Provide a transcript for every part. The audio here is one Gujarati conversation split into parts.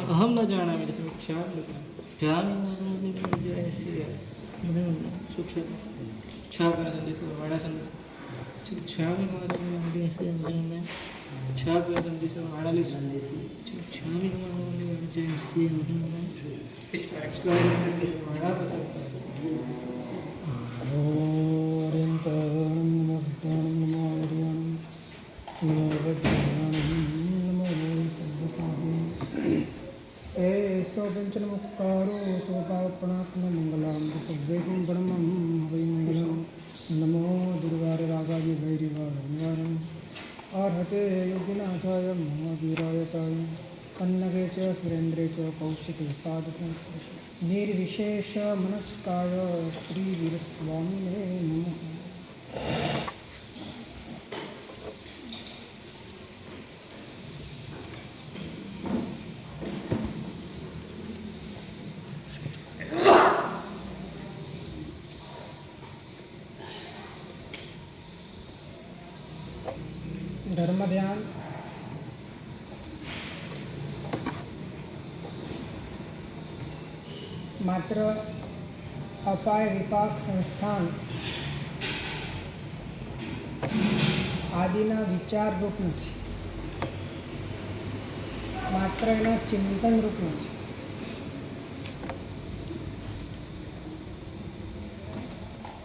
अहम न जाना मुक्कारो सोपापणात्म मंगलम सर्वेशं ब्रह्मं वै मंगलम नमो दुर्गारे रागाय भैरवाय अर्हते योगिनाथाय महावीरायताय कन्नगे च सुरेन्द्रे च कौशिके साधकं निर्विशेष मनस्काय श्रीवीरस्वामिने नमः। धर्म ध्यान मात्र अपाय विपाक संस्थान आदिना विचार रूप नहीं, मात्र एना चिंतन रूप नहीं।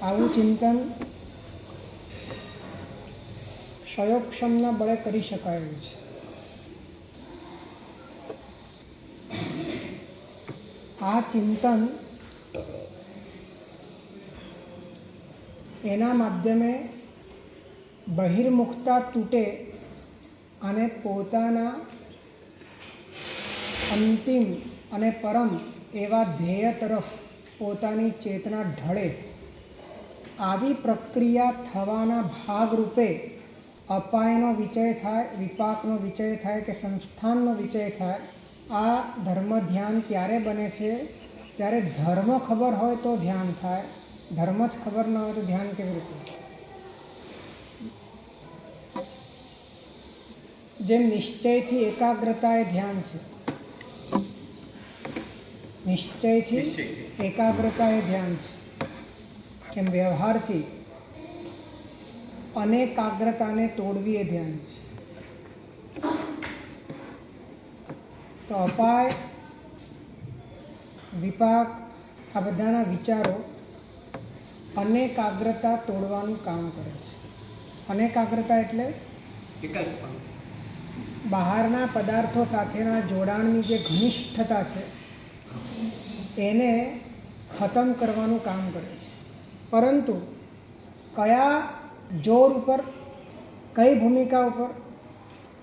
आवुं चिंतन क्षयोक्षमना बळे करी शकाय छे। आ चिंतन एना माध्यमे बहिर्मुखता तूटे अने पोताना अंतिम अने परम एवा ध्येय तरफ पोतानी चेतना ढळे। आवी प्रक्रिया थवाना भागरूपे अपायनो विचय थाय, विपाकनो विचय थाय के संस्थाननो विचय थाय। आ धर्म ध्यान त्यारे बने छे त्यारे धर्म खबर होय तो ध्यान थाय, धर्म ज खबर न होय तो ध्यान केवी रीते। जेम निश्चयथी एकाग्रता ए ध्यान छे, निश्चयथी एकाग्रता ए ध्यान छे। एम व्यवहारथी अनेकाग्रता ने तोड़वी ए ध्यान छे। तो अपाय विपाक आ बधाना विचारो अनेकाग्रता तोड़वानुं काम करे छे। अनेकाग्रता एटले बहारना पदार्थों साथेना जोडाणनी जे घनिष्ठता छे एने खत्म करवानुं काम करे छे। परंतु कया जोर पर, कई भूमिका पर,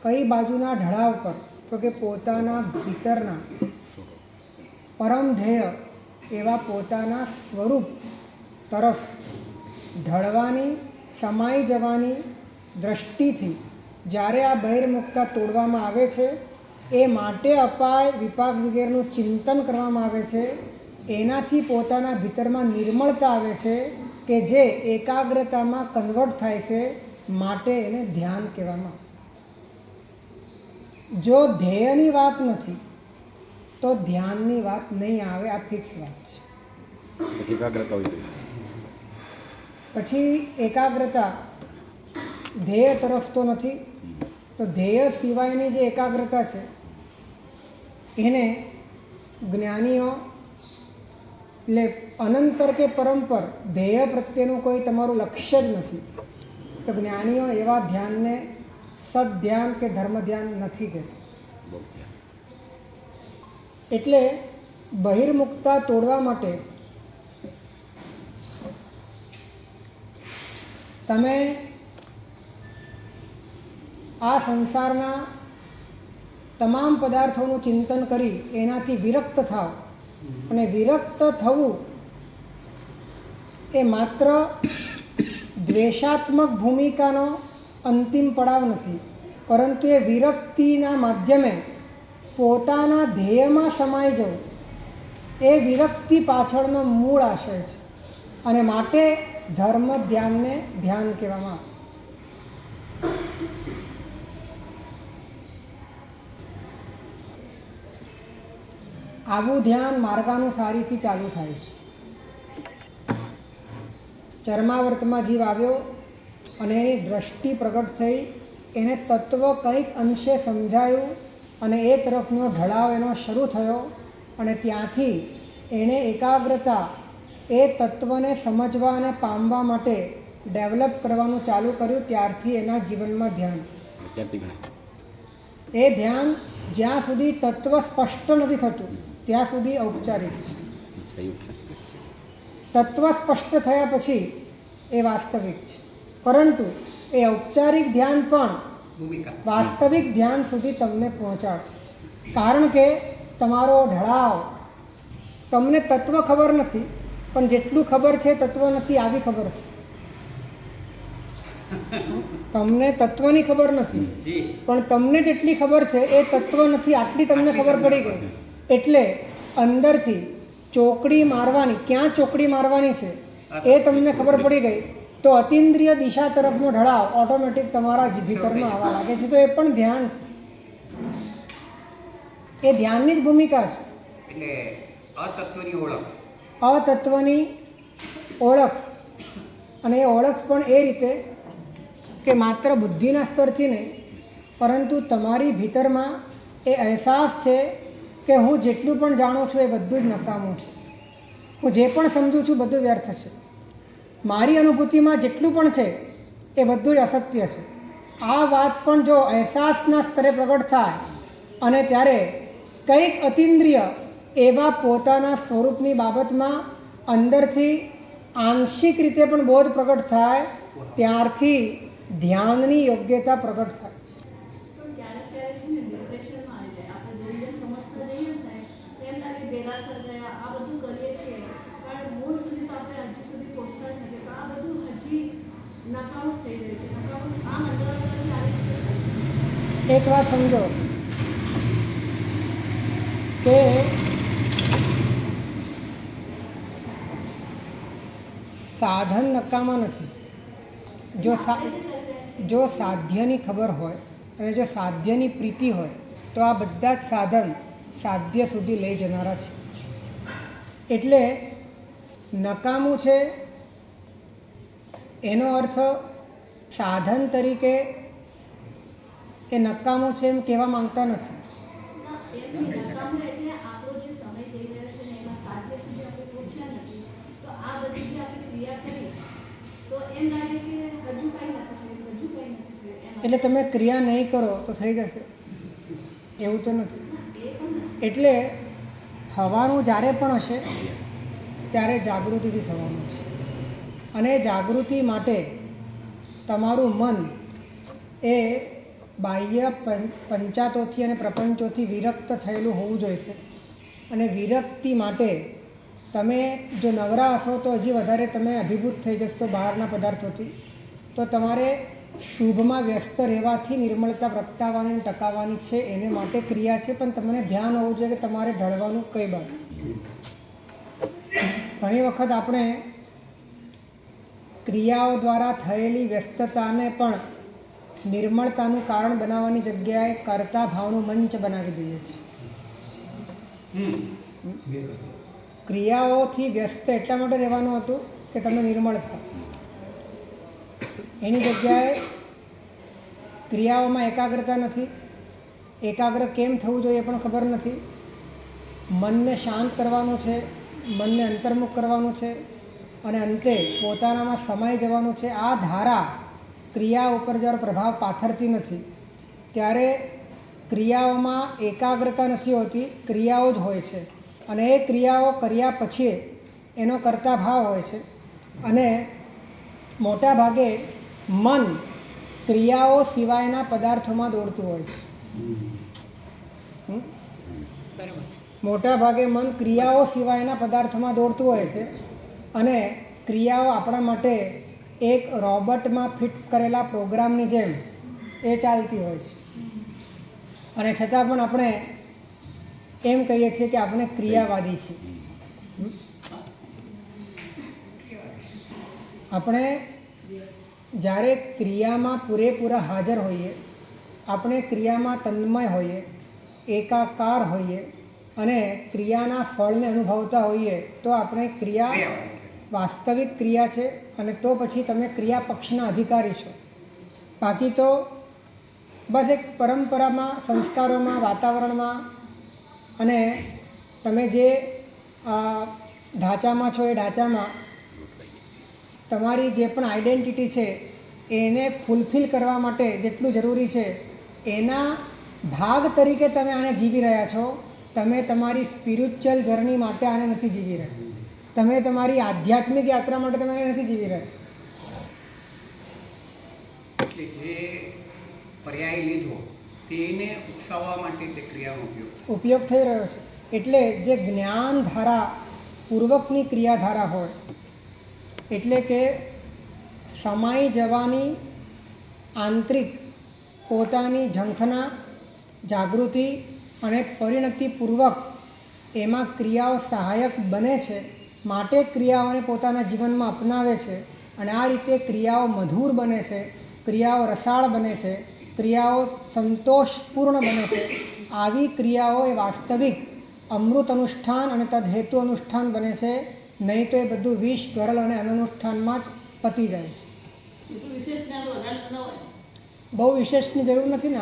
कई बाजूना ढळाव पर, तो कि पोताना भीतरना परम ध्येय एवा पोताना स्वरूप तरफ ढळवानी, समाई जवानी दृष्टिथी ज्यारे आ बहिर्मुखता तोड़वामां आवे छे ए माटे अपाय विपाक वगैरेनुं चिंतन करवामां आवे छे। एनाथी पोताना भीतरमां निर्मलता आवे छे કે જે એકાગ્રતામાં કન્વર્ટ થાય છે, માટે એને ધ્યાન કહેવામાં। જો ધ્યેયની વાત નથી તો ધ્યાનની વાત નહીં આવે, આ ફિક્સ વાત છે। પછી એકાગ્રતા ધ્યેય તરફ તો નથી, તો ધ્યેય સિવાયની જે એકાગ્રતા છે એને જ્ઞાનીઓ એટલે અનંતર કે પરંપર ધ્યેય પ્રત્યેનું કોઈ તમારું લક્ષ્ય જ નથી તો જ્ઞાનીઓ એવા ધ્યાનને સદ્ધ્યાન કે ધર્મ ધ્યાન નથી કહેતા। એટલે બહિર્મુખતા તોડવા માટે તમે આ સંસારના તમામ પદાર્થોનું ચિંતન કરી એનાથી વિરક્ત થાવ, અને વિરક્ત થવું એ માત્ર દ્વેષાત્મક ભૂમિકાનો અંતિમ પડાવ નથી, પરંતુ એ વિરક્તિના માધ્યમે પોતાના ધ્યેયમાં સમાઈ જવું એ વિરક્તિ પાછળનો મૂળ આશય છે, અને માટે ધર્મ ધ્યાનને ધ્યાન કહેવામાં આવે. આવું ધ્યાન માર્ગાનુસારીથી ચાલુ થાય છે. ચર્માવર્તમાં જીવ આવ્યો અને એની દ્રષ્ટિ પ્રગટ થઈ, એને તત્વ કંઈક અંશે સમજાયું અને એ તરફનો ઢળાવ એનો શરૂ થયો, અને ત્યાંથી એણે એકાગ્રતા એ તત્વને સમજવા અને પામવા માટે ડેવલપ કરવાનું ચાલુ કર્યું. ત્યારથી એના જીવનમાં ધ્યાન, એ ધ્યાન જ્યાં સુધી તત્વ સ્પષ્ટ નથી થતું ત્યાં સુધી ઔપચારિક છે. તત્વ સ્પષ્ટ થયા પછી એ વાસ્તવિક છે, પરંતુ એ ઔપચારિક ધ્યાન પણ વાસ્તવિક ધ્યાન સુધી તમને પહોંચાડે. કારણ કે તમારો ઢળાવ, તમને તત્વ ખબર નથી, પણ જેટલું ખબર છે તત્વ નથી આવી ખબર છે. તમને તત્વની ખબર નથી, પણ તમને જેટલી ખબર છે એ તત્વ નથી આટલી તમને ખબર પડી ગઈ. એટલે અંદરથી ચોકડી મારવાની, ક્યાં ચોકડી મારવાની છે એ તમને ખબર પડી ગઈ, તો અતિન્દ્રિય દિશા તરફનો ઢળાવ ઓટોમેટિક તમારા ભીતરમાં આવવા લાગે છે. તો એ પણ ધ્યાન છે, એ ધ્યાનની જ ભૂમિકા છે. એટલે અતત્વની ઓળખ, અતત્વની ઓળખ, અને એ ઓળખ પણ એ રીતે કે માત્ર બુદ્ધિના સ્તરથી નહીં, પરંતુ તમારી ભીતરમાં એ અહેસાસ છે કે હું જેટલું પણ જાણું છું એ બધું જ નકામું છે, હું જે પણ સમજું છું બધું વ્યર્થ છે, મારી અનુભૂતિમાં જેટલું પણ છે એ બધું જ અસત્ય છે. આ વાત પણ જો અહેસાસના સ્તરે પ્રગટ થાય અને ત્યારે કંઈક અતિન્દ્રિય એવા પોતાના સ્વરૂપની બાબતમાં અંદરથી આંશિક રીતે પણ બોધ પ્રગટ થાય, ત્યારથી ધ્યાનની યોગ્યતા પ્રગટ થાય. એક વાત સમજો કે સાધન નકામા નથી. જો સાધ્યની ખબર હોય અને જો સાધ્યની પ્રીતિ હોય તો આ બધા જ સાધન સાધ્ય સુધી લઈ જનારા છે. એટલે નકામું છે એનો અર્થ સાધન તરીકે એ નકામું છે એમ કહેવા માંગતા નથી. એટલે તમે ક્રિયા નહીં કરો તો થઈ જશે એવું તો નથી. એટલે થવાનું જ્યારે પણ હશે ત્યારે જાગૃતિથી થવાનું છે, અને જાગૃતિ માટે તમારું મન એ બાહ્ય પંચાતોથી અને પ્રપંચોથી વિરક્ત થયેલું હોવું જોઈએ. અને વિરક્તિ માટે તમે જો નવરા હશો તો હજી વધારે તમે અભિભૂત થઈ જશો બહારના પદાર્થોથી. તો તમારે શુભમાં વ્યસ્ત રહેવાથી નિર્મળતા પ્રગટાવવાની ટકાવવાની છે, એને માટે ક્રિયા છે. પણ તમને ધ્યાન હોવું જોઈએ કે તમારે ઢળવાનું કઈ બાજુ. ઘણી વખત આપણે ક્રિયાઓ દ્વારા થયેલી વ્યસ્તતાને પણ નિર્મળતાનું કારણ બનાવવાની જગ્યાએ કર્તા ભાવનું મંચ બનાવી દઈએ છીએ. ક્રિયાઓથી વ્યસ્ત એટલા માટે રહેવાનું હતું કે તમે નિર્મળ થાવ. એની જગ્યાએ ક્રિયાઓમાં એકાગ્રતા નથી, એકાગ્ર કેમ થવું જોઈએ પણ ખબર નથી. મનને શાંત કરવાનું છે, મનને અંતર્મુખ કરવાનું છે, અને અંતે પોતાનામાં સમાઈ જવાનું છે. આ ધારા ક્રિયા ઉપર જ્યારે પ્રભાવ પાથરતી નથી ત્યારે ક્રિયાઓમાં એકાગ્રતા નથી હોતી, ક્રિયાઓ જ હોય છે. અને એ ક્રિયાઓ કર્યા પછી એનો કર્તા ભાવ હોય છે. અને મોટા ભાગે મન ક્રિયાઓ સિવાયના પદાર્થોમાં દોડતું હોય છે. બરાબર. મોટા ભાગે મન ક્રિયાઓ સિવાયના પદાર્થોમાં દોડતું હોય છે અને ક્રિયાઓ આપણા માટે એક રોબોટમાં ફિટ કરેલા પ્રોગ્રામની જેમ એ ચાલતી હોય છે. અને છતાં પણ આપણે એમ કહીએ છીએ કે આપણે ક્રિયાવાદી છીએ. આપણે જ્યારે ક્રિયામાં પૂરેપૂરા હાજર હોઈએ, આપણે ક્રિયામાં તન્મય હોઈએ, એકાકાર હોઈએ અને ક્રિયાના ફળને અનુભવતા હોઈએ તો આપણે ક્રિયા વાસ્તવિક ક્રિયા છે અને તો પછી તમે ક્રિયા પક્ષના અધિકારી છો. બાકી તો બસ એક પરંપરામાં, સંસ્કારોમાં, વાતાવરણમાં અને તમે જે ઢાંચામાં છો એ ઢાંચામાં તમારી જે પણ આઈડેન્ટિટી છે એને ફૂલફિલ કરવા માટે જેટલું જરૂરી છે એના ભાગ તરીકે તમે આને જીવી રહ્યા છો. તમે તમારી સ્પિરિચ્યુઅલ જર્ની માટે આને નથી જીવી રહ્યા. તમે તમારી આધ્યાત્મિક યાત્રા માટે તમે આને નથી જીવી રહ્યા. એટલે જે પર્યાય લીધો તેને ઉકસાવવા માટે તે ક્રિયાનો ઉપયોગ થઈ રહ્યો છે. એટલે જે જ્ઞાન ધારા પૂર્વકની ક્રિયાધારા હોય, એટલે કે સમાઈ જવાની આંતરિક પોતાની ઝંખના, જાગૃતિ અને પરિણતિપૂર્વક એમાં ક્રિયાઓ સહાયક બને છે, માટે ક્રિયાઓને પોતાના જીવનમાં અપનાવે છે અને આ રીતે ક્રિયાઓ મધુર બને છે, ક્રિયાઓ રસાળ બને છે, ક્રિયાઓ સંતોષપૂર્ણ બને છે. આવી ક્રિયાઓ એ વાસ્તવિક અમૃત અનુષ્ઠાન અને તદ્હેતુ અનુષ્ઠાન બને છે. નહીં તો એ બધું વિષ, ગરલ અને અનનુષ્ઠાનમાં જ પતી જાય છે. બહુ વિશેષની જરૂર નથી ને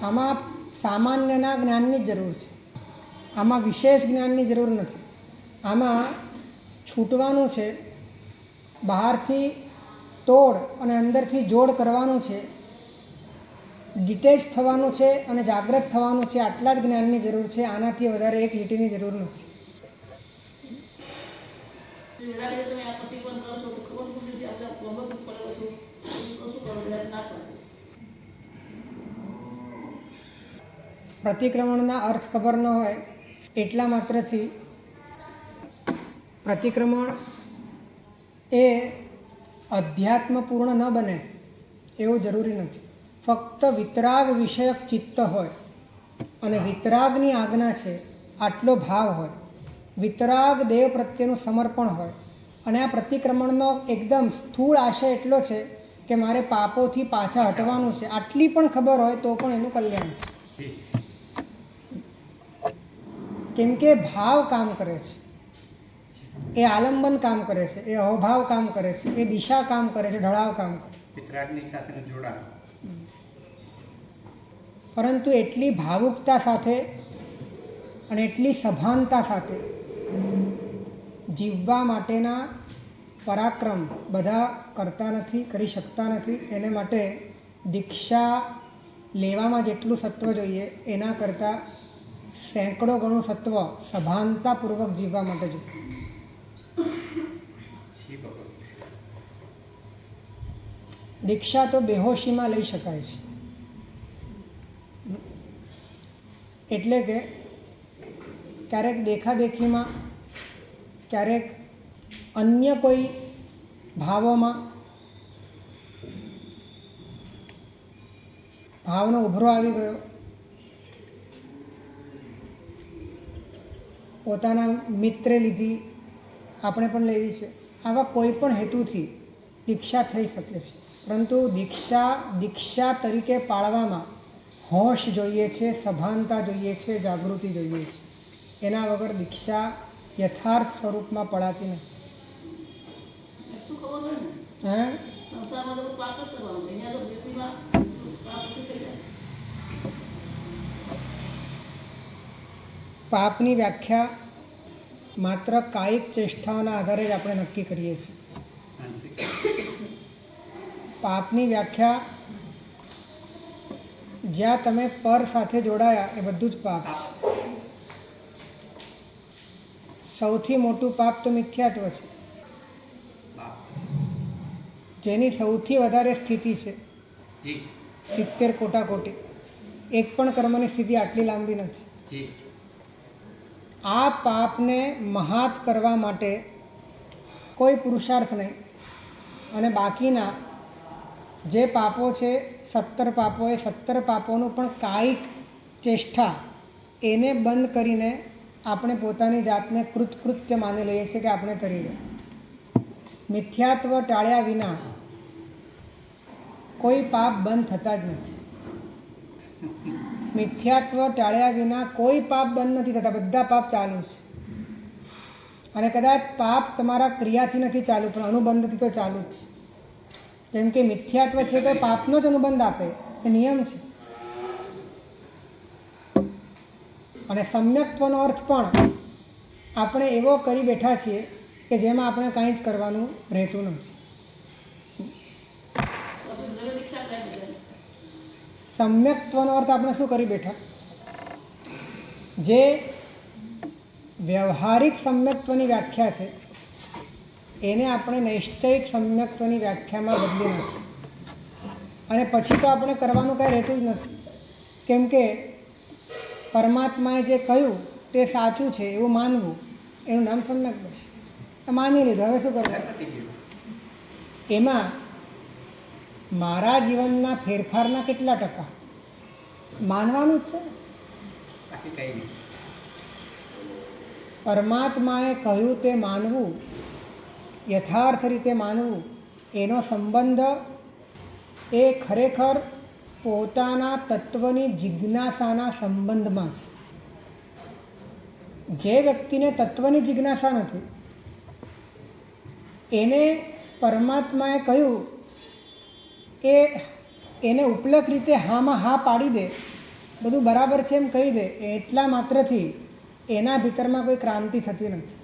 આમાં સામાન્યના જ્ઞાનની જ જરૂર છે. આમાં વિશેષ જ્ઞાનની જરૂર નથી. આમાં છૂટવાનું છે, બહારથી તોડ અને અંદરથી જોડ કરવાનું છે, ડિટેચ થવાનું છે અને જાગ્રત થવાનું છે. આટલા જ જ્ઞાનની જરૂર છે. આનાથી વધારે એક લીટીની જરૂર નથી. પ્રતિક્રમણના અર્થ ખબર ન હોય એટલા માત્રથી પ્રતિક્રમણ એ અધ્યાત્મપૂર્ણ ન બને એવું જરૂરી નથી. ફક્ત વિતરાગ વિષયક ચિત્ત હોય અને વિતરાગની આજ્ઞા છે આટલો ભાવ હોય, વિતરાગ દેવ પ્રત્યેનું સમર્પણ હોય અને આ પ્રતિક્રમણનો એકદમ સ્થૂળ આશય એટલો છે કે મારે પાપોથી પાછા હટવાનું છે, આટલી પણ ખબર હોય તો પણ એનું કલ્યાણ છે. કેમ કે ભાવ કામ કરે છે, એ આલંબન કામ કરે છે, એ અહોભાવ કામ કરે છે, એ દિશા કામ કરે છે, ઢળાવ કામ કરે છે. વિતરાગની સાથેનું જોડાણ. પરંતુ એટલી ભાવુકતા સાથે અને એટલી સભાનતા સાથે જીવવા માટેના પરાક્રમ બધા કરતા નથી, કરી શકતા નથી. એને માટે દીક્ષા લેવામાં જેટલું સત્વ જોઈએ એના કરતાં સેંકડો ગણું સત્વ સભાનતાપૂર્વક જીવવા માટે જોઈએ. દીક્ષા તો બેહોશીમાં લઈ શકાય છે. એટલે કે ક્યારેક દેખાદેખીમાં, ક્યારેક અન્ય કોઈ ભાવોમાં ભાવનો ઉભરો આવી ગયો, પોતાના મિત્રે લીધી, આપણે પણ લેવી છે, આવા કોઈ પણ હેતુથી દીક્ષા થઈ શકે છે. પરંતુ દીક્ષા તરીકે પાળવામાં હોશ જોઈએ છે, સભાનતા જોઈએ છે, જાગૃતિ જોઈએ છે. એના વગર દીક્ષા યથાર્થ સ્વરૂપમાં પડાતી નથી. પાપની વ્યાખ્યા માત્ર કાયિક ચેષ્ટાઓના આધારે જ આપણે નક્કી કરીએ છીએ. પાપની વ્યાખ્યા જ્યાં તમે પર સાથે જોડાયા એ બધું જ પાપ છે. સૌથી મોટું પાપ તો મિથ્યાત્વ છે, જેની સૌથી વધારે સ્થિતિ છે 70 કોટા કોટી. એક પણ કર્મની સ્થિતિ આટલી લાંબી નથી. જી આ પાપને મહાત કરવા માટે કોઈ પુરુષાર્થ નહીં, અને બાકીના જે પાપો છે 17 પાપો, એ 17 પાપોનું પણ કાયિક ચેષ્ટા એને બંધ કરીને આપણે પોતાની જાતને કૃતકૃત્ય માની લઈએ છીએ કે આપણે કરી ગયા. મિથ્યાત્વ ટાળ્યા વિના કોઈ પાપ બંધ થતા જ નથી. મિથ્યાત્વ ટાળ્યા વિના કોઈ પાપ બંધ નથી થતા, બધા પાપ ચાલુ છે. અને કદાચ પાપ તમારા ક્રિયાથી નથી ચાલુ, પણ અનુબંધથી તો ચાલુ જ છે. કેમ કે મિથ્યાત્વ છે તો પાપનો જ અનુબંધ આપે, એ નિયમ છે. અને સમ્યક્ત્વનો અર્થ પણ આપણે એવો કરી બેઠા છીએ કે જેમાં આપણે કાંઈ જ કરવાનું રહેતું નથી. સમ્યક્ત્વનો અર્થ આપણે શું કરી બેઠા? જે વ્યવહારિક સમ્યક્ત્વની વ્યાખ્યા છે એને આપણે નૈશ્ચયિક સમ્યક્ત્વની વ્યાખ્યામાં બદલી નાખી, અને પછી તો આપણે કરવાનું કાંઈ રહેતું જ નથી. કેમ કે પરમાત્માએ જે કહ્યું તે સાચું છે એવું માનવું, એનું નામ સમ્યક દર્શન. માની લીધું, હવે શું કરવું? એમાં મારા જીવનના ફેરફારના કેટલા ટકા માનવાનું જ છે? બાકી કંઈ નહીં. પરમાત્માએ કહ્યું તે માનવું, યથાર્થ રીતે માનવું, એનો સંબંધ એ ખરેખર પોતાના તત્વની જિજ્ઞાસાના સંબંધમાં છે. જે વ્યક્તિને તત્વની જિજ્ઞાસા નથી એને પરમાત્માએ કહ્યું એને ઉપલક રીતે હામાં હા પાડી દે, બધું બરાબર છે એમ કહી દે, એટલા માત્રથી એના ભીતરમાં કોઈ ક્રાંતિ થતી નથી.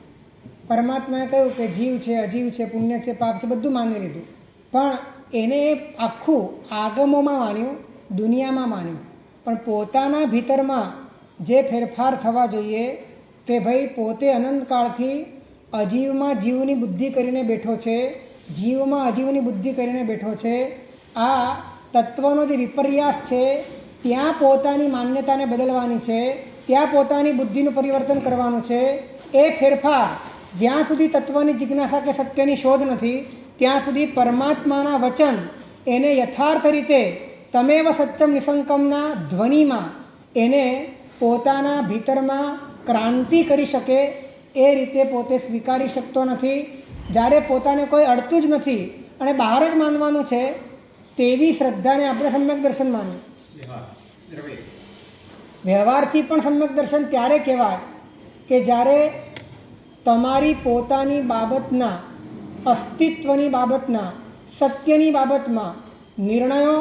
પરમાત્માએ કહ્યું કે જીવ છે, અજીવ છે, પુણ્ય છે, પાપ છે, બધું માની લીધું, પણ એને એ આખું આગમોમાં માન્યું, દુનિયામાં માન્યું, પણ પોતાના ભીતરમાં જે ફેરફાર થવા જોઈએ કે ભાઈ પોતે અનંતકાળથી અજીવમાં જીવની બુદ્ધિ કરીને બેઠો છે, જીવમાં અજીવની બુદ્ધિ કરીને બેઠો છે. આ તત્વનો જે વિપર્યાસ છે ત્યાં પોતાની માન્યતાને બદલવાની છે, ત્યાં પોતાની બુદ્ધિનું પરિવર્તન કરવાનું છે. એ ફેરફાર જ્યાં સુધી તત્વની જિજ્ઞાસા કે સત્યની શોધ નથી ત્યાં સુધી પરમાત્માના વચન એને યથાર્થ રીતે તમેવ સત્યમ નિસંકમના ધ્વનિમાં એને પોતાના ભીતરમાં ક્રાંતિ કરી શકે એ રીતે પોતે સ્વીકારી શકતો નથી. જ્યારે પોતાને કોઈ અડતું જ નથી અને બહાર જ માનવાનું છે તેવી શ્રદ્ધાને આપણે સમ્યક દર્શન માનીએ. વ્યવહારથી પણ સમ્યક દર્શન ત્યારે કહેવાય કે જ્યારે તમારી પોતાની બાબતના, અસ્તિત્વની બાબતના, સત્યની બાબતમાં નિર્ણયો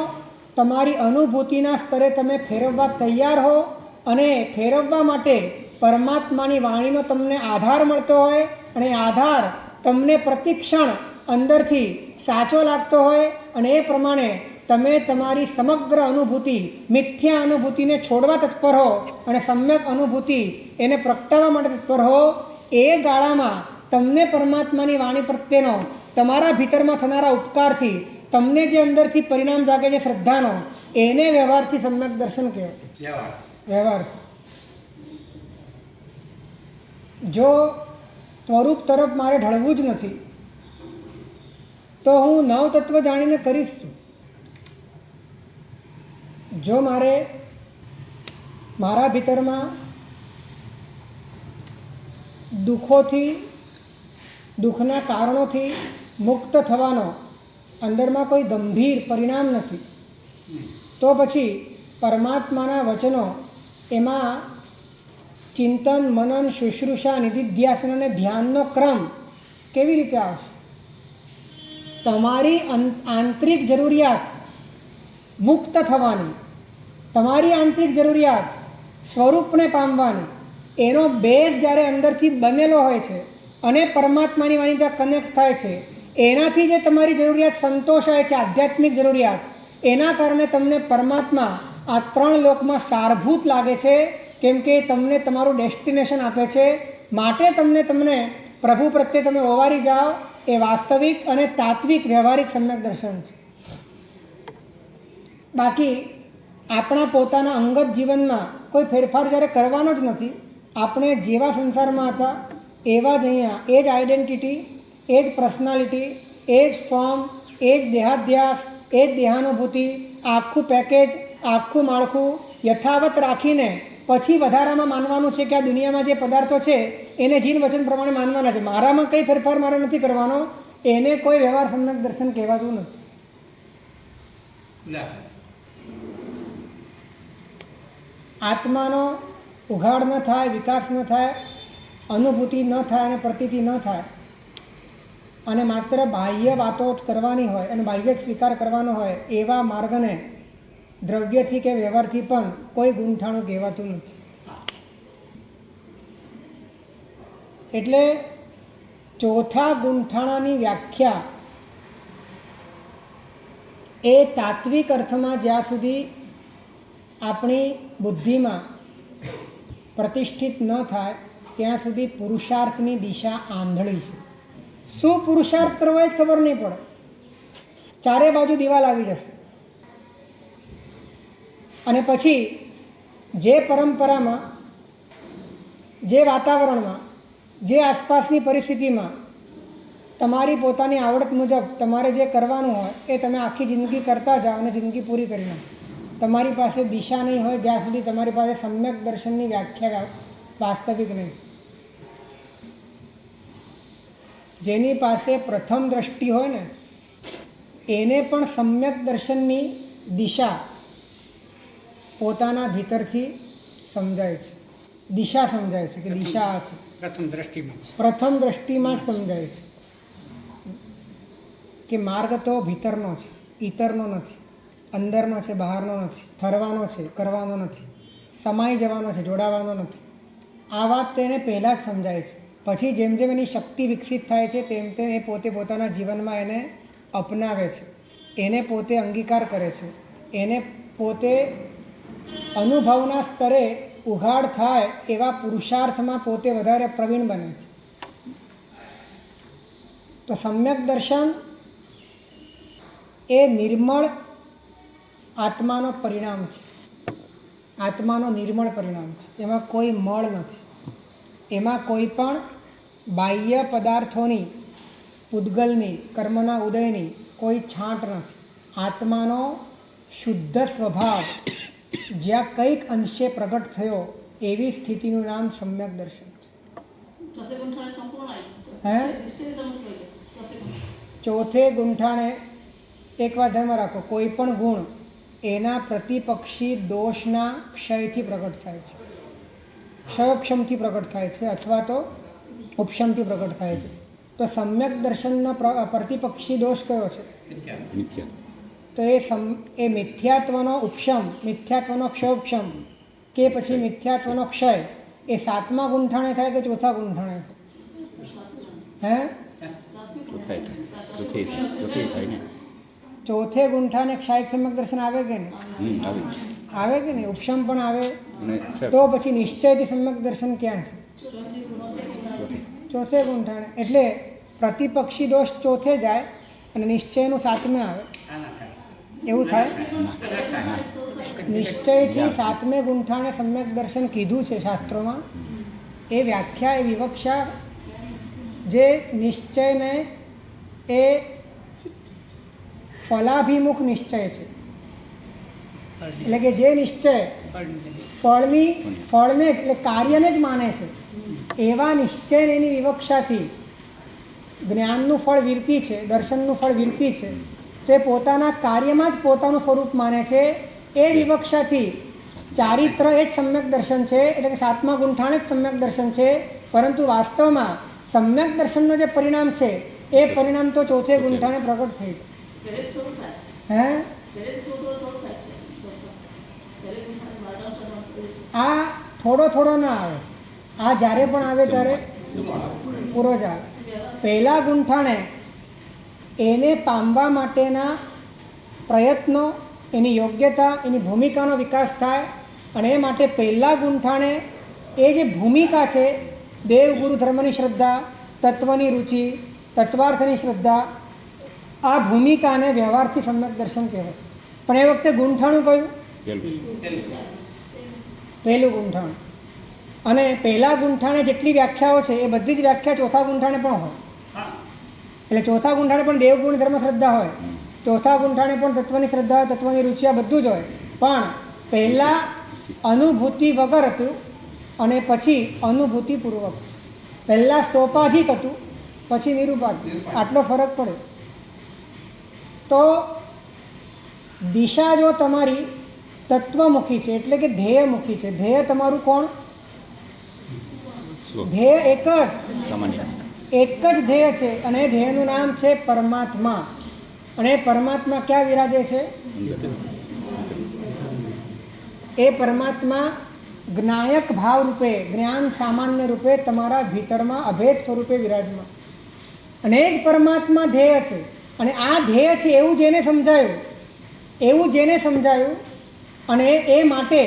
તમારી અનુભૂતિના સ્તરે તમે ફેરવવા તૈયાર હો, અને ફેરવવા માટે પરમાત્માની વાણીનો તમને આધાર મળતો હોય, અને આધાર તમને પ્રતિક્ષણ અંદરથી સાચો લાગતો હોય, અને એ પ્રમાણે તમે તમારી સમગ્ર અનુભૂતિ, મિથ્યા અનુભૂતિને છોડવા તત્પર હો અને સમ્યક અનુભૂતિ એને પ્રગટાવવા માટે તત્પર હો. એ ગાળામાં તમને પરમાત્માની વાણી પ્રત્યેનો તમારા ભીતરમાં થનારા ઉપકારથી તમને જે અંદરથી પરિણામ જાગે છે શ્રદ્ધાનો, એને વ્યવહારથી સમ્યક દર્શન કહેવાય. વ્યવહાર જો સ્વરૂપ તરફ મારે ઢળવું જ નથી તો હું નવ તત્વ જાણીને કરીશ છું. જો મારે મારા ભીતરમાં દુઃખોથી, દુઃખના કારણોથી મુક્ત થવાનો અંદરમાં કોઈ ગંભીર પરિણામ નથી, તો પછી પરમાત્માના વચનો એમાં ચિંતન, મનન, શુશ્રૂષા, નિધિધ્યાસન અને ધ્યાનનો ક્રમ કેવી રીતે આવશે? તમારી આંતરિક જરૂરિયાત મુક્ત થવાની, તમારી આંતરિક જરૂરિયાત સ્વરૂપને પામવાની, એનો બેઝ જ્યારે અંદરથી બનેલો હોય છે અને પરમાત્માની વાણી ત્યાં કનેક્ટ થાય છે, એનાથી જે તમારી જરૂરિયાત સંતોષાય છે, આધ્યાત્મિક જરૂરિયાત, એના કારણે તમને પરમાત્મા આ 3 લોકમાં સારભૂત લાગે છે. કેમ કે તમને તમારું ડેસ્ટિનેશન આપે છે, માટે તમને પ્રભુ પ્રત્યે તમે ઓવારી જાઓ. એ વાસ્તવિક અને તાત્વિક વ્યવહારિક સમ્યક દર્શન છે. બાકી આપણા પોતાના અંગત જીવનમાં કોઈ ફેરફાર જ્યારે કરવાનો જ નથી, આપણે જેવા સંસારમાં હતા એવા જ અહીંયા એ જ આઈડેન્ટિટી, એ જ પર્સનાલિટી, એ જ ફોર્મ, એ જ દેહાધ્યાસ, એ જ દેહાનુભૂતિ, આખું પેકેજ, આખું માળખું યથાવત રાખીને પછી વધારામાં માનવાનું છે કે આ દુનિયામાં જે પદાર્થો છે એને જીન વચન પ્રમાણે માનવાના છે. મારામાં કંઈ ફેરફાર મારે નથી કરવાનો, એને કોઈ વ્યવહાર સમ્યક દર્શન કહેવાતું નથી. આત્માનો ઉઘાડ ન થાય, વિકાસ ન થાય, અનુભૂતિ ન થાય અને પ્રતીતિ ન થાય અને માત્ર બાહ્ય વાતો જ કરવાની હોય અને બાહ્ય સ્વીકાર કરવાનો હોય એવા માર્ગને દ્રવ્યથી કે વ્યવહારથી પણ કોઈ ગૂંઠાણું કહેવાતું નથી. એટલે ચોથા ગૂંઠાણાની વ્યાખ્યા એ તાત્વિક અર્થમાં જ્યાં સુધી આપણી બુદ્ધિમાં પ્રતિષ્ઠિત ન થાય ત્યાં સુધી પુરુષાર્થની દિશા આંધળી છે. શું પુરુષાર્થ કરવો એ જ ખબર નહીં પડે, ચારે બાજુ દિવાલ આવી જશે અને પછી જે પરંપરામાં, જે વાતાવરણમાં, જે આસપાસની પરિસ્થિતિમાં તમારી પોતાની આવડત મુજબ તમારે જે કરવાનું હોય એ તમે આખી જિંદગી કરતા જાઓ અને જિંદગી પૂરી કરી નાખો. તમારી પાસે દિશા નહીં હોય જ્યાં સુધી તમારી પાસે સમ્યક દર્શનની વ્યાખ્યા વાસ્તવિક નહીં. જેની પાસે પ્રથમ દ્રષ્ટિ હોય ને એને પણ સમ્યક દર્શનની દિશા પોતાના ભીતરથી સમજાય છે, દિશા સમજાય છે કે દિશા આ છે. પ્રથમ દ્રષ્ટિમાં જ સમજાય છે કે માર્ગ તો ભીતરનો છે, ઈતરનો નથી, અંદરનો છે, બહારનો નથી, ફરવાનો છે, કરવાનો નથી, સમાઈ જવાનો છે, જોડાવાનો નથી. આ વાત તો એને પહેલાં જ સમજાય છે. પછી જેમ જેમ એની શક્તિ વિકસિત થાય છે તેમ તેમ એ પોતે પોતાના જીવનમાં એને અપનાવે છે, એને પોતે અંગીકાર કરે છે, એને પોતે અનુભવના સ્તરે ઉઘાડ થાય એવા પુરુષાર્થમાં પોતે વધારે પ્રવીણ બને છે. તો સમ્યક દર્શન એ નિર્મળ આત્માનો પરિણામ છે, આત્માનો નિર્મળ પરિણામ છે. એમાં કોઈ મળ નથી, એમાં કોઈ પણ બાહ્ય પદાર્થોની, પૂદગલની, કર્મના ઉદયની કોઈ છાંટ નથી. આત્માનો શુદ્ધ સ્વભાવ જ્યાં કંઈક અંશે પ્રગટ થયો એવી સ્થિતિનું નામ સમ્યક દર્શન. હે ચોથે ગુંઠાણે એક વાત ધ્યાનમાં રાખો, કોઈ પણ ગુણ એના પ્રતિપક્ષી દોષના ક્ષયથી પ્રગટ થાય છે, ક્ષયોક્ષમથી પ્રગટ થાય છે અથવા તો ઉપશમથી પ્રગટ થાય છે. તો સમ્યક દર્શનનો પ્રતિપક્ષી દોષ કયો છે? તો એ મિથ્યાત્વનો ઉપશમ, મિથ્યાત્વનો ક્ષયોક્ષમ કે પછી મિથ્યાત્વનો ક્ષય એ સાતમા ગુંઠાણે થાય કે ચોથા ગુંઠાણે થાય? ચોથે ગુંઠાને ક્ષાયિક સમ્યક દર્શન આવે કે નહીં? આવે કે નહીં? ઉપશમ પણ આવે. તો પછી નિશ્ચયથી સમ્યક દર્શન ક્યાં છે? ચોથે ગુંઠાણે. એટલે પ્રતિપક્ષી દોષ ચોથે જાય અને નિશ્ચયનું સાતમે આવે, એવું થાય? નિશ્ચયથી સાતમે ગુંઠાણે સમ્યક દર્શન કીધું છે શાસ્ત્રોમાં. એ વ્યાખ્યા, એ વિવક્ષા જે નિશ્ચયને એ ફલાભિમુખ નિશ્ચય છે, એટલે કે જે નિશ્ચય ફળને એટલે કાર્યને જ માને છે એવા નિશ્ચયને એની વિવક્ષાથી જ્ઞાનનું ફળ વિરતી છે, દર્શનનું ફળ વિરતી છે, તે પોતાના કાર્યમાં જ પોતાનું સ્વરૂપ માને છે. એ વિવક્ષાથી ચારિત્ર એ જ સમ્યક દર્શન છે, એટલે કે સાતમા ગુંઠાણે જ સમ્યક દર્શન છે. પરંતુ વાસ્તવમાં સમ્યક દર્શનનું જે પરિણામ છે એ પરિણામ તો ચોથે ગુંઠાણે પ્રગટ થઈ ગયું. આ થોડો થોડો ના આવે, આ જ્યારે પણ આવે ત્યારે પૂરો જ આવે. પહેલા ગુંઠાણે એને પામવા માટેના પ્રયત્નો, એની યોગ્યતા, એની ભૂમિકાનો વિકાસ થાય અને એ માટે પહેલા ગુંઠાણે એ જે ભૂમિકા છે, દેવ ગુરુ ધર્મની શ્રદ્ધા, તત્વની રુચિ, તત્વાર્થની શ્રદ્ધા, આ ભૂમિકાને વ્યવહારથી સમ્યક દર્શન કહેવાય. પણ એ વખતે ગુંઠાણું કયું? પહેલું ગૂંઠાણ. અને પહેલા ગૂંઠાણે જેટલી વ્યાખ્યાઓ છે એ બધી જ વ્યાખ્યા ચોથા ગૂંઠાણે પણ હોય. એટલે ચોથા ગૂંઠાણે પણ દેવગુણ ધર્મ શ્રદ્ધા હોય, ચોથા ગૂંઠાણે પણ તત્વની શ્રદ્ધા, તત્વની રુચિ, આ બધું જ હોય. પણ પહેલાં અનુભૂતિ વગર હતું અને પછી અનુભૂતિપૂર્વક. પહેલાં સોપાધિક હતું, પછી નિરૂપાધિક. આટલો ફરક પડે. તો દિશા જો તમારી તત્વમુખી છે એટલે કે ધ્યેયમુખી છે. ધ્યેય તમારું કોણ? ધ્યેય એક જ ધ્યેય છે અને ધ્યેયનું નામ છે પરમાત્મા. અને પરમાત્મા ક્યાં વિરાજે છે? એ પરમાત્મા જ્ઞાયક ભાવ રૂપે, જ્ઞાન સામાન્ય રૂપે તમારા ભીતરમાં અભેદ સ્વરૂપે વિરાજમાં. અને એ જ પરમાત્મા ધ્યેય છે. અને આ ધ્યેય છે એવું જેને સમજાયું અને એ માટે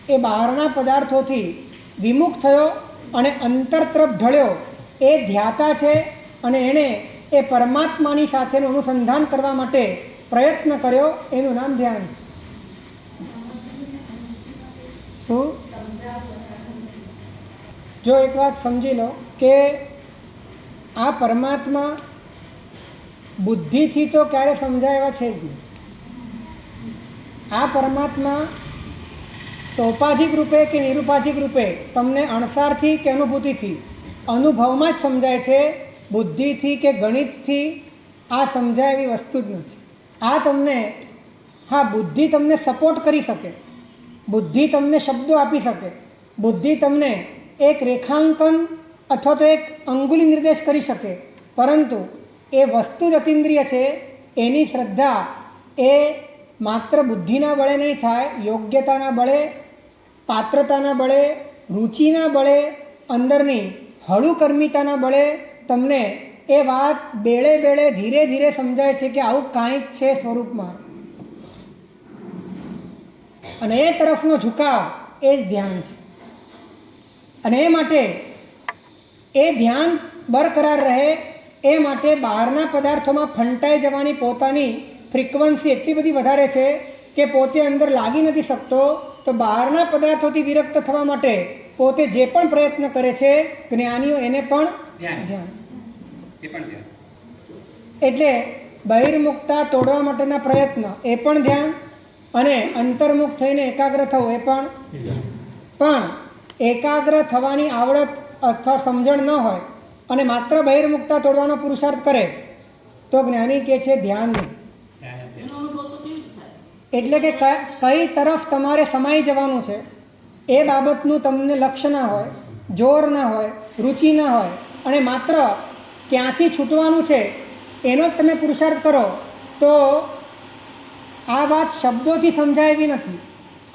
એ બહારના પદાર્થોથી વિમુખ થયો અને અંતર તરફ ઢળ્યો, એ ધ્યાતા છે. અને એણે એ પરમાત્માની સાથેનું અનુસંધાન કરવા માટે પ્રયત્ન કર્યો, એનું નામ ધ્યાન છે. શું? જો એક વાત સમજી લો કે આ પરમાત્મા બુદ્ધિથી તો ક્યારે સમજાય એવા છે જ નહીં. આ પરમાત્મા સોપાધિક રૂપે કે નિરૂપાધિક રૂપે તમને અણસારથી કે અનુભૂતિથી, અનુભવમાં જ સમજાય છે. બુદ્ધિથી કે ગણિતથી આ સમજાય એવી વસ્તુ જ નથી. આ તમને, હા, બુદ્ધિ તમને સપોર્ટ કરી શકે, બુદ્ધિ તમને શબ્દો આપી શકે, બુદ્ધિ તમને એક રેખાંકન અથવા તો એક અંગુલી નિર્દેશ કરી શકે, પરંતુ એ વસ્તુ જ અતિન્દ્રિય છે. એની શ્રદ્ધા એ માત્ર બુદ્ધિના બળે નહીં થાય, યોગ્યતાના બળે, પાત્રતાના બળે, રુચિના બળે, અંદરની હળુકર્મિતાના બળે તમને એ વાત બેળે બેળે ધીરે ધીરે સમજાય છે કે આવું કાંઈક છે સ્વરૂપમાં. અને એ તરફનો ઝુકાવ એ જ ધ્યાન છે. અને એ માટે એ ધ્યાન બરકરાર રહે એ માટે બહારના પદાર્થોમાં ફંટાઈ જવાની પોતાની ફ્રીક્વન્સી એટલી બધી વધારે છે કે પોતે અંદર લાગી નથી શકતો. તો બહારના પદાર્થોથી વિરક્ત થવા માટે પોતે જે પણ પ્રયત્ન કરે છે જ્ઞાનીઓ, એને પણ ધ્યાન. એટલે બહિર્મુખતા તોડવા માટેના પ્રયત્ન એ પણ ધ્યાન, અને અંતર્મુખ થઈને એકાગ્ર થવું એ પણ. પણ એકાગ્ર થવાની આવડત અથવા સમજણ ન હોય અને માત્ર બહિર્મુખતા તોડવાનો પુરુષાર્થ કરે તો જ્ઞાની કહે છે ધ્યાન નહીં. એટલે કે કઈ તરફ તમારે સમાઈ જવાનું છે એ બાબતનું તમને લક્ષ્ય ના હોય, જોર ના હોય, રુચિ ના હોય, અને માત્ર ક્યાંથી છૂટવાનું છે એનો જ તમે પુરુષાર્થ કરો તો આ વાત શબ્દોથી સમજાય એવી નથી.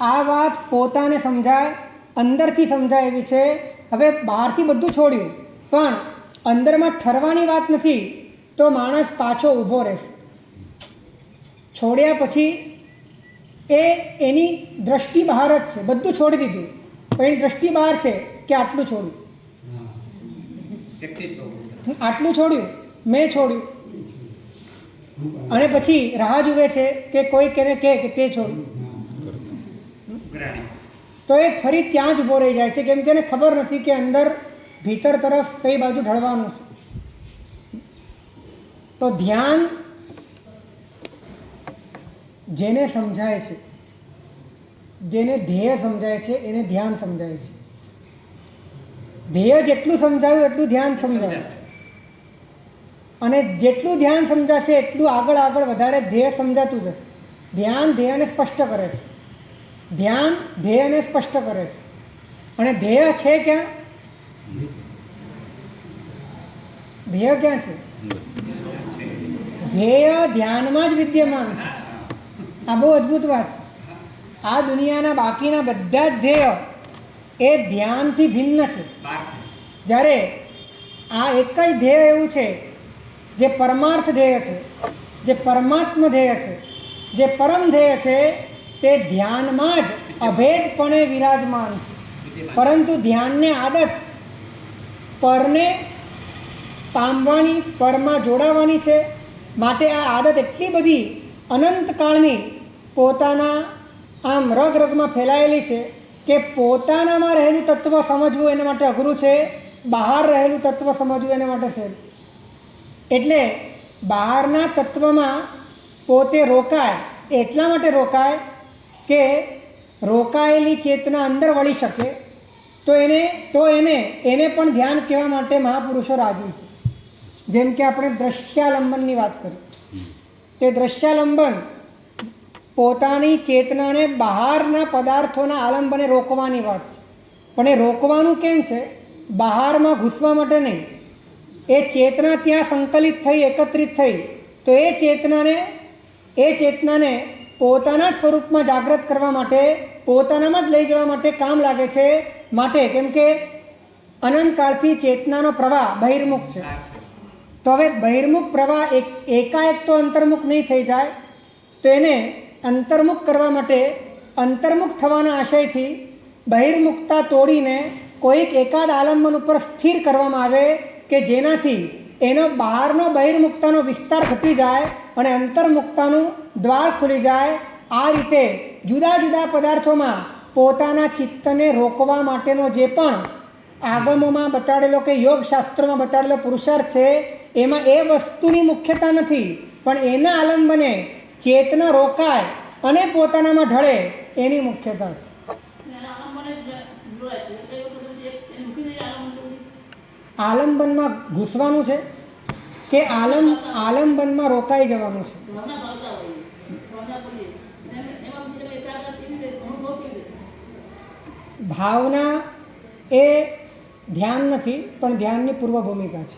આ વાત પોતાને સમજાય, અંદરથી સમજાય એવી છે. હવે બહારથી બધું છોડ્યું પણ અંદરમાં ઠરવાની વાત નથી તો માણસ પાછો ઊભો રહેશે. છોડ્યા પછી એની દ્રષ્ટિ બહાર જ છે. બધું છોડી દીધું પણ એની દ્રષ્ટિ બહાર છે કે આટલું છોડ્યું, આટલું છોડ્યું, મેં છોડ્યું, અને પછી રાહ જુએ છે કે કોઈ તેને કહે કે તે છોડ્યું. તો એ ફરી ત્યાં જ ઊભો રહી જાય છે કેમ કે એને ખબર નથી કે અંદર ભીતર તરફ કઈ બાજુ ઢળવાનું છે. તો ધ્યાન જેને સમજાય છે, જેને ધ્યેય સમજાય છે એને ધ્યાન સમજાય છે. ધ્યેય જેટલું સમજાયું એટલું ધ્યાન સમજાય, અને જેટલું ધ્યાન સમજાશે એટલું આગળ આગળ વધારે ધ્યેય સમજાતું જશે. ધ્યાન ધ્યેયને સ્પષ્ટ કરે છે, ધ્યાન ધ્યેયને સ્પષ્ટ કરે છે. અને ધ્યેય છે ક્યાં? ધ્યેય ક્યાં છે? ધ્યેય ધ્યાનમાં જ વિદ્યમાન છે. આ બહુ અદ્ભુત વાત છે. આ દુનિયાના બાકીના બધા જ ધ્યેય એ ધ્યાનથી ભિન્ન છે. જ્યારે આ એક જ ધ્યેય એવું છે જે પરમાર્થ ધ્યેય છે, જે પરમાત્મ ધ્યેય છે, જે પરમ ધ્યેય છે, તે ધ્યાનમાં જ અભેદપણે વિરાજમાન છે. પરંતુ ધ્યાનને આદત પરને પામવાની, પરમાં જોડાવાની છે. માટે આ આદત એટલી બધી અનંતકાળની પોતાના આમ રગ રગમાં ફેલાયેલી છે કે પોતાનામાં રહેલું તત્વ સમજવું એના માટે અઘરું છે, બહાર રહેલું તત્વ સમજવું એના માટે સહેલું. એટલે બહારના તત્વમાં પોતે રોકાય, એટલા માટે રોકાય કે રોકાયેલી ચેતના અંદર વળી શકે, તો એને પણ ધ્યાન કહેવા માટે મહાપુરુષો રાજી છે. જેમ કે આપણે દ્રશ્યાલંબનની વાત કરી, તે દ્રશ્યાલંબન પોતાની ચેતનાને બહારના પદાર્થોના આલંબને રોકવાની વાત છે. પણ એ રોકવાનું કેમ છે? બહારમાં ઘૂસવા માટે નહીં. એ ચેતના ત્યાં સંકલિત થઈ, એકત્રિત થઈ, તો એ ચેતનાને પોતાના જ સ્વરૂપમાં જાગૃત કરવા માટે, પોતાનામાં જ લઈ જવા માટે કામ લાગે છે. માટે કેમ કે અનંતકાળથી ચેતનાનો પ્રવાહ બહિર્મુખ છે. તો હવે બહિર્મુખ પ્રવાહ એકાએક તો અંતર્મુખ નહીં થઈ જાય, તો એને અંતર્મુખ કરવા માટે અંતર્મુખ થવાના આશયથી બહિર્મુખતા તોડીને કોઈક એકાદ આલંબન ઉપર સ્થિર કરવામાં આવે કે જેનાથી એનો બહારનો બહિર્મુખતાનો વિસ્તાર ઘટી જાય અને અંતર્મુખતાનું દ્વાર ખુલી જાય. આ રીતે જુદા જુદા પદાર્થોમાં પોતાના ચિત્તને રોકવા માટેનો જે પણ આગમોમાં બતાડેલો કે યોગશાસ્ત્રોમાં બતાડેલો પુરુષાર્થ છે, એમાં એ વસ્તુની મુખ્યતા નથી, પણ એના આલંબને ચેતના રોકાય અને પોતાનામાં ઢળે એની મુખ્યતા છે. આલંબનમાં ઘૂસવાનું છે કે આલંબનમાં રોકાઈ જવાનું છે? ભાવના એ ધ્યાન નથી, પણ ધ્યાનની પૂર્વ ભૂમિકા છે.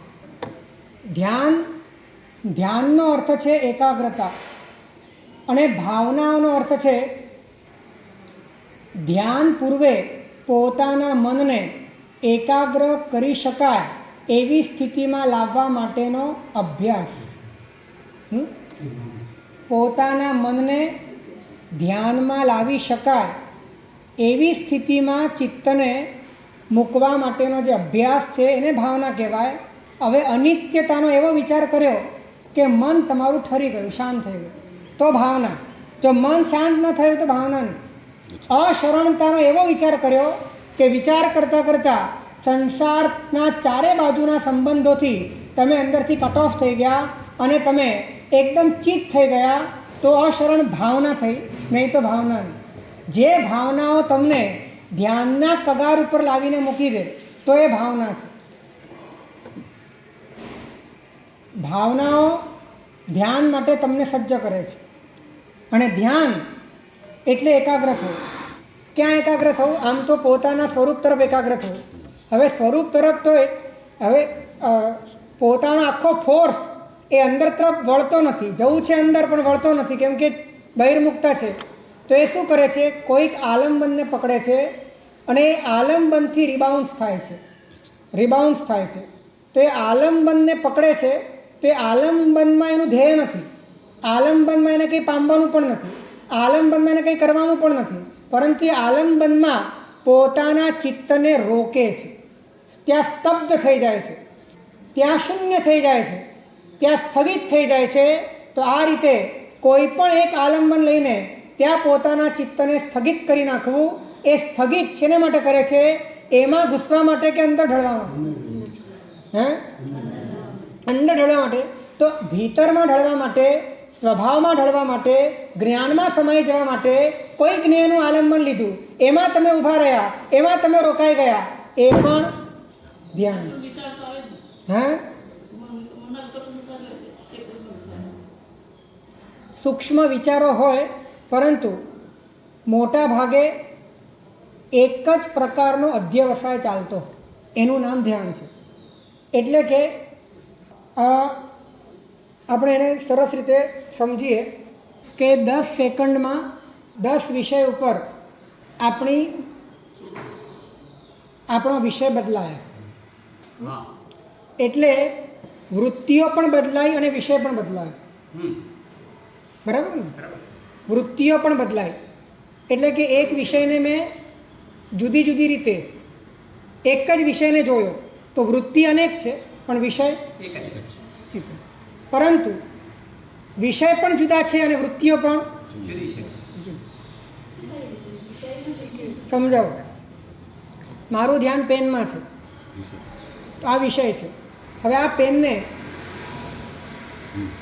ધ્યાનનો અર્થ છે એકાગ્રતા, અને ભાવનાઓનો અર્થ છે ધ્યાન પૂર્વે પોતાના મનને એકાગ્ર કરી શકાય એવી સ્થિતિમાં લાવવા માટેનો અભ્યાસ. પોતાના મનને ધ્યાનમાં લાવી શકાય એવી સ્થિતિમાં ચિત્તને મૂકવા માટેનો જે અભ્યાસ છે એને ભાવના કહેવાય. હવે અનિત્યતાનો એવો વિચાર કર્યો કે મન તમારું ઠરી ગયું, શાંત થઈ ગયું, તો ભાવના. જો મન શાંત ન થયું તો ભાવના નહીં. અશરણતાનો એવો વિચાર કર્યો કે વિચાર કરતાં કરતાં સંસારના ચારે બાજુના સંબંધોથી તમે અંદરથી કટ ઓફ થઈ ગયા અને તમે એકદમ ચિત્ત થઈ ગયા, તો અશરણ ભાવના થઈ, નહીં તો ભાવના નહીં. જે ભાવનાઓ તમને ધ્યાનના કગાર ઉપર લાવીને મૂકી દે તો એ ભાવના છે. ભાવનાઓ ધ્યાન માટે તમને સજ્જ કરે છે. અને ધ્યાન એટલે એકાગ્ર થવું. ક્યાં એકાગ્ર થવું? આમ તો પોતાના સ્વરૂપ તરફ એકાગ્ર થવું. હવે સ્વરૂપ તરફ તો હવે પોતાનો આખો ફોર્સ એ અંદર તરફ વળતો નથી. જવું છે અંદર પણ વળતો નથી, કેમ કે બહિર્મુખતા છે. તો એ શું કરે છે? કોઈક આલંબનને પકડે છે અને એ આલંબનથી રિબાઉન્સ થાય છે. તો એ આલંબનને પકડે છે, તો એ આલંબનમાં એનું ધ્યેય નથી. આલંબનમાં એને કંઈ પામવાનું પણ નથી, આલંબનમાં એને કંઈ કરવાનું પણ નથી, પરંતુ એ આલંબનમાં પોતાના ચિત્તને રોકે છે. ત્યાં સ્તબ્ધ થઈ જાય છે, ત્યાં શૂન્ય થઈ જાય છે, ત્યાં સ્થગિત થઈ જાય છે. તો આ રીતે કોઈ પણ એક આલંબન લઈને ત્યાં પોતાના ચિત્તને સ્થગિત કરી નાખવું. એ સ્થગિત શેના માટે કરે છે? એમાં ઘૂસવા માટે કે અંદર ઢળવા માટે? અંદર ઢળવા માટે. તો ભીતરમાં ઢળવા માટે, સ્વભાવમાં ઢળવા માટે, જ્ઞાનમાં સમાઈ જવા માટે કોઈ જ્ઞાનનું આલંબન લીધું, એમાં તમે ઊભા રહ્યા, એમાં તમે રોકાઈ ગયા, એ પણ ધ્યાન. સૂક્ષ્મ વિચારો હોય, પરંતુ મોટા ભાગે એક જ પ્રકારનો અધ્યવસાય ચાલતો, એનું નામ ધ્યાન છે. એટલે કે આપણે એને સરસ રીતે સમજીએ કે 10 સેકન્ડમાં 10 વિષય ઉપર આપણો વિષય બદલાય. એટલે વૃત્તિઓ પણ બદલાય અને વિષય પણ બદલાય. બરાબર ને? વૃત્તિઓ પણ બદલાય. એટલે કે એક વિષયને મેં જુદી જુદી રીતે એક જ વિષયને જોયો તો વૃત્તિ અનેક છે પણ વિષય એક જ છે. પરંતુ વિષય પણ જુદા છે અને વૃત્તિઓ પણ જુદી છે. સમજાવો. મારું ધ્યાન પેનમાં છે, તો આ વિષય છે. હવે આ પેનને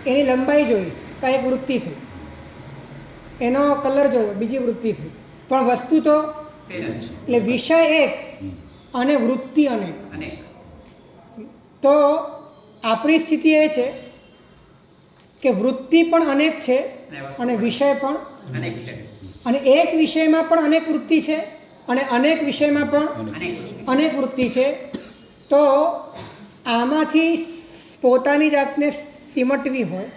એની લંબાઈ જોઈ તો એક વૃત્તિ થઈ, એનો કલર જોયો બીજી વૃત્તિ થઈ, પણ વસ્તુ તો પેન જ છે. એટલે વિષય એક અને વૃત્તિ અનેક. અને તો આપણી સ્થિતિ એ છે કે વૃત્તિ પણ અનેક છે અને વિષય પણ, અનેક છે. અને એક વિષયમાં પણ અનેક વૃત્તિ છે અને અનેક વિષયમાં પણ અનેક અનેક વૃત્તિ છે. તો આમાંથી પોતાની જાતને સિમટવી હોય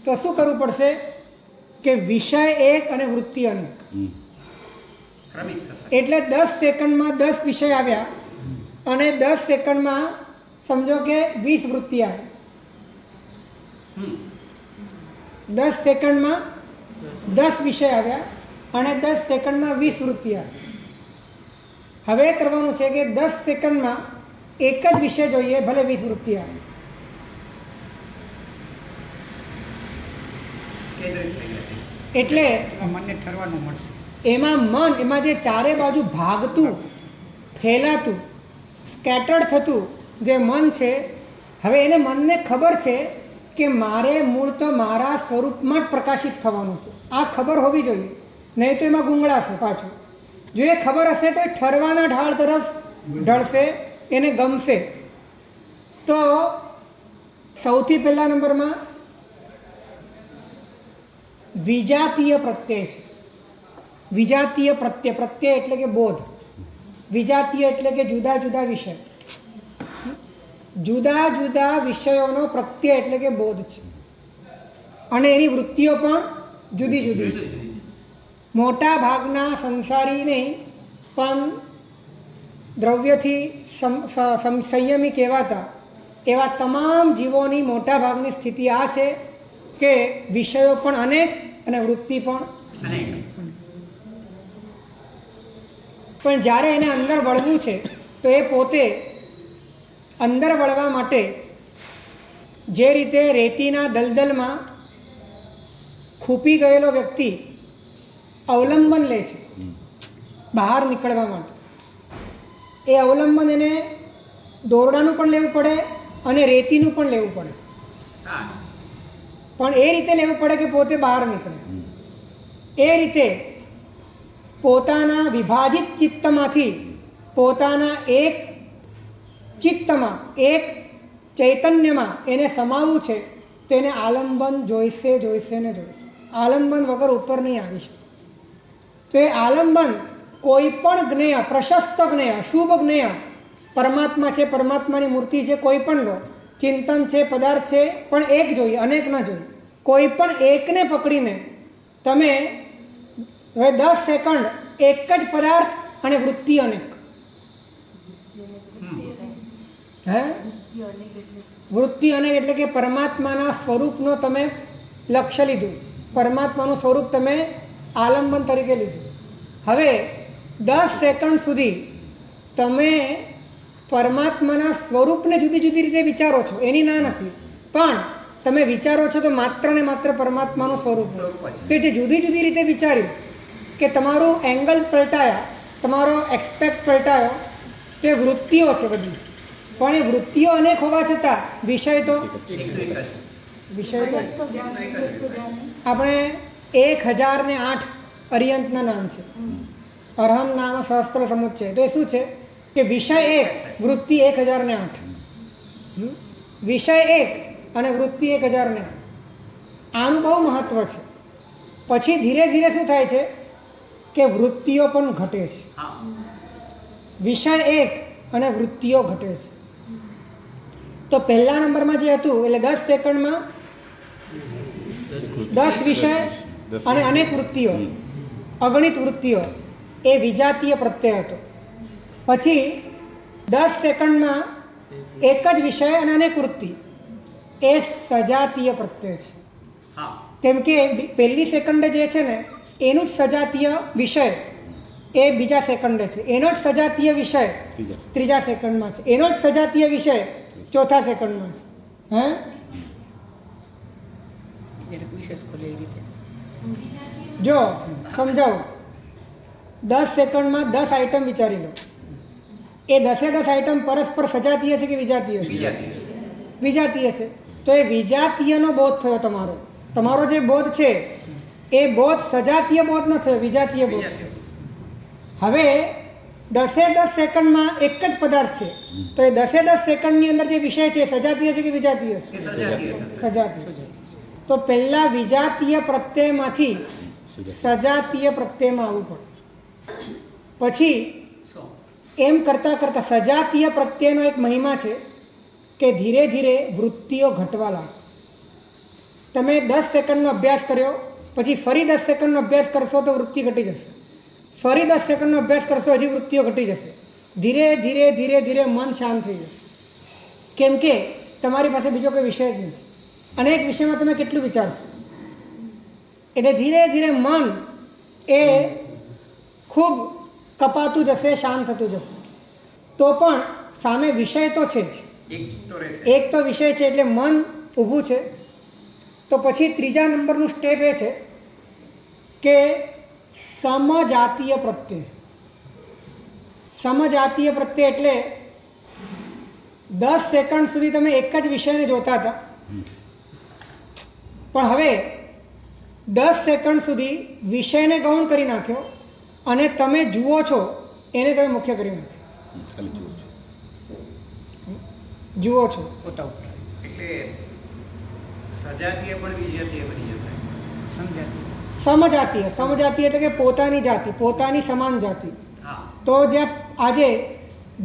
તો શું કરવું પડશે કે વિષય એક અને વૃત્તિ અનેક. ક્રમિક થશે. એટલે 10 સેકન્ડમાં 10 વિષય આવ્યા અને 10 સેકન્ડમાં સમજો કે 20 વૃત્તિ આવી. 10 સેકન્ડમાં 10 વિષય આવ્યા અને 10 સેકન્ડમાં 20 વૃત્તિ આવી. હવે કરવાનું છે કે 10 સેકન્ડમાં એક જ વિષય જોઈએ, ભલે 20 વૃત્તિ આવે. એ જ રીતે થઈ જશે. એટલે મનને ઠરવાનું મળશે. એમાં જે ચારે બાજુ ભાગતું, ફેલાતું, સ્કેટર્ડ થતું જે મન છે, હવે એને મનને ખબર છે કે મારે મૂળ તો મારા સ્વરૂપમાં જ પ્રકાશિત થવાનું છે. આ ખબર હોવી જોઈએ, નહીં તો એમાં ગુંગળાશે પાછું. જો એ ખબર હશે તો એ ઠરવાના ઢાળ તરફ ઢળશે, એને ગમશે. તો સૌથી પહેલા નંબરમાં વિજાતીય પ્રત્યય છે. વિજાતીય પ્રત્યય, પ્રત્યય એટલે કે બોધ. વિજાતીય એટલે કે જુદા જુદા વિષય. જુદા જુદા વિષયોનો પ્રત્યય એટલે કે બોધ છે અને એની વૃત્તિઓ પણ જુદી જુદી છે. મોટા ભાગના સંસારી નહીં પણ દ્રવ્યથી સંયમી કહેવાતા એવા તમામ જીવોની મોટા ભાગની સ્થિતિ આ છે કે વિષયો પણ અનેક અને વૃત્તિ પણ અનેક. પણ જ્યારે એને અંદર વળવું છે તો એ પોતે અંદર વળવા માટે જે રીતે રેતીના દલદલમાં ખૂપી ગયેલો વ્યક્તિ અવલંબન લે છે બહાર નીકળવા માટે, એ અવલંબન એને દોરડાનું પણ લેવું પડે અને રેતીનું પણ લેવું પડે, હા. પણ એ રીતે લેવું પડે કે પોતે બહાર નીકળે. એ રીતે પોતાના વિભાજિત ચિત્તમાંથી પોતાના એક ચિત્તમાં, એક ચૈતન્યમાં એને સમાવવું છે તો એને આલંબન જોઈશે ને જોઈશે. આલંબન વગર ઉપર નહીં આવી શકે. તો એ આલંબન કોઈ પણ જ્ઞેય, પ્રશસ્ત જ્ઞેય, શુભ જ્ઞેય, પરમાત્મા છે, પરમાત્માની મૂર્તિ છે, કોઈ પણ લો, ચિંતન છે, પદાર્થ છે, પણ એક જોઈએ, અનેક ના જોઈએ. કોઈ પણ એકને પકડીને તમે હવે 10 સેકન્ડ એક જ પદાર્થ અને વૃત્તિ અનેક. હે વૃત્તિ અનેક એટલે કે પરમાત્માના સ્વરૂપનો તમે લક્ષ્ય લીધું, પરમાત્માનું સ્વરૂપ તમે આલંબન તરીકે લીધું. હવે 10 સેકન્ડ સુધી તમે પરમાત્માના સ્વરૂપને જુદી જુદી રીતે વિચારો છો, એની ના નથી, પણ તમે વિચારો છો તો માત્ર ને માત્ર પરમાત્માનું સ્વરૂપ. તે જે જુદી જુદી રીતે વિચાર્યું કે તમારું એંગલ પલટાયા, તમારો એક્સપેક્ટ પલટાયો, તે વૃત્તિઓ છે બધી. પણ એ વૃત્તિઓ અનેક હોવા છતાં વિષય તો આપણે 1008 અરિયંતના નામ છે. અરહમ નામ સહસ્ત્ર સમુચ્ચય. તો એ શું છે કે વિષય એક, વૃત્તિ 1008. વિષય એક અને વૃત્તિ 1008. આનું બહુ મહત્વ છે. પછી ધીરે ધીરે શું થાય છે કે વૃત્તિઓ પણ ઘટે છે. વિષય એક અને વૃત્તિઓ ઘટે છે. તો પહેલા નંબરમાં જે હતું એટલે 10 સેકન્ડમાં 10 વિષય અને અનેક વૃત્તિઓ, અગણિત વૃત્તિઓ, એ વિજાતીય પ્રત્યય હતો. પછી 10 સેકન્ડમાં એક જ વિષય અને અનેક વૃત્તિ, એ સજાતીય પ્રત્યય છે. કેમ કે પહેલી સેકન્ડે જે છે ને એનું જ સજાતીય વિષય એ બીજા સેકન્ડે છે, એનો જ સજાતીય વિષય ત્રીજા સેકન્ડમાં છે, એનો જ સજાતીય વિષય ચોથા સેકન્ડમાં છે. હે વિશેષ ખોલે એ રીતે જો સમજાવું, 10 સેકન્ડમાં 10 આઈટમ વિચારી લો. એ 10 આઈટમ પરસ્પર સજાતીય છે કે વિજાતીય છે? વિજાતીય છે. તો એ વિજાતીયનો બોધ થયો તમારો. તમારો જે બોધ છે એ બોધ સજાતીય બોધ ન થયો, વિજાતીય બોધ થયો. હવે 10 સેકન્ડમાં એક જ પદાર્થ છે, તો એ 10 સેકન્ડની અંદર જે વિષય છે એ સજાતીય છે કે વિજાતીય છે? સજાતીય. તો પહેલા વિજાતીય પ્રત્યયમાંથી સજાતીય પ્રત્યયમાં આવવું પડે. પછી એમ કરતાં કરતાં સજાતીય પ્રત્યયનો એક મહિમા છે કે ધીરે ધીરે વૃત્તિઓ ઘટવા લાગે. તમે 10 સેકન્ડનો અભ્યાસ કર્યો, પછી ફરી 10 સેકન્ડનો અભ્યાસ કરશો તો વૃત્તિ ઘટી જશે. ફરી 10 સેકન્ડનો અભ્યાસ કરશો હજી વૃત્તિઓ ઘટી જશે. ધીરે ધીરે ધીરે ધીરે મન શાંત થઈ જશે. કેમ કે તમારી પાસે બીજો કોઈ વિષય જ નથી. અને એક વિષયમાં તમે કેટલું વિચારશો? એટલે ધીરે ધીરે મન એ ખૂબ કપાતું જશે, શાંત થતું જશે. તો પણ સામે વિષય તો છે જ, એક તો વિષય છે એટલે મન ઊભું છે. તો પછી ત્રીજા નંબરનું સ્ટેપ એ છે કે સમજાતીય પ્રત્યય. સમજાતીય પ્રત્યય એટલે 10 સેકન્ડ સુધી તમે એક જ વિષયને જોતા હતા, પણ હવે 10 સેકન્ડ સુધી વિષયને ગૌણ કરી નાખ્યો અને તમે જુઓ છો એને તમે મુખ્ય કરી નાખ્યો. જુઓ છો એટલે સજાતીય પણ વિજાતીય બની જશે. સમજાતીય. સમજાતીય એટલે કે પોતાની જાતિ, પોતાની સમાન જાતિ. તો જ્યાં આજે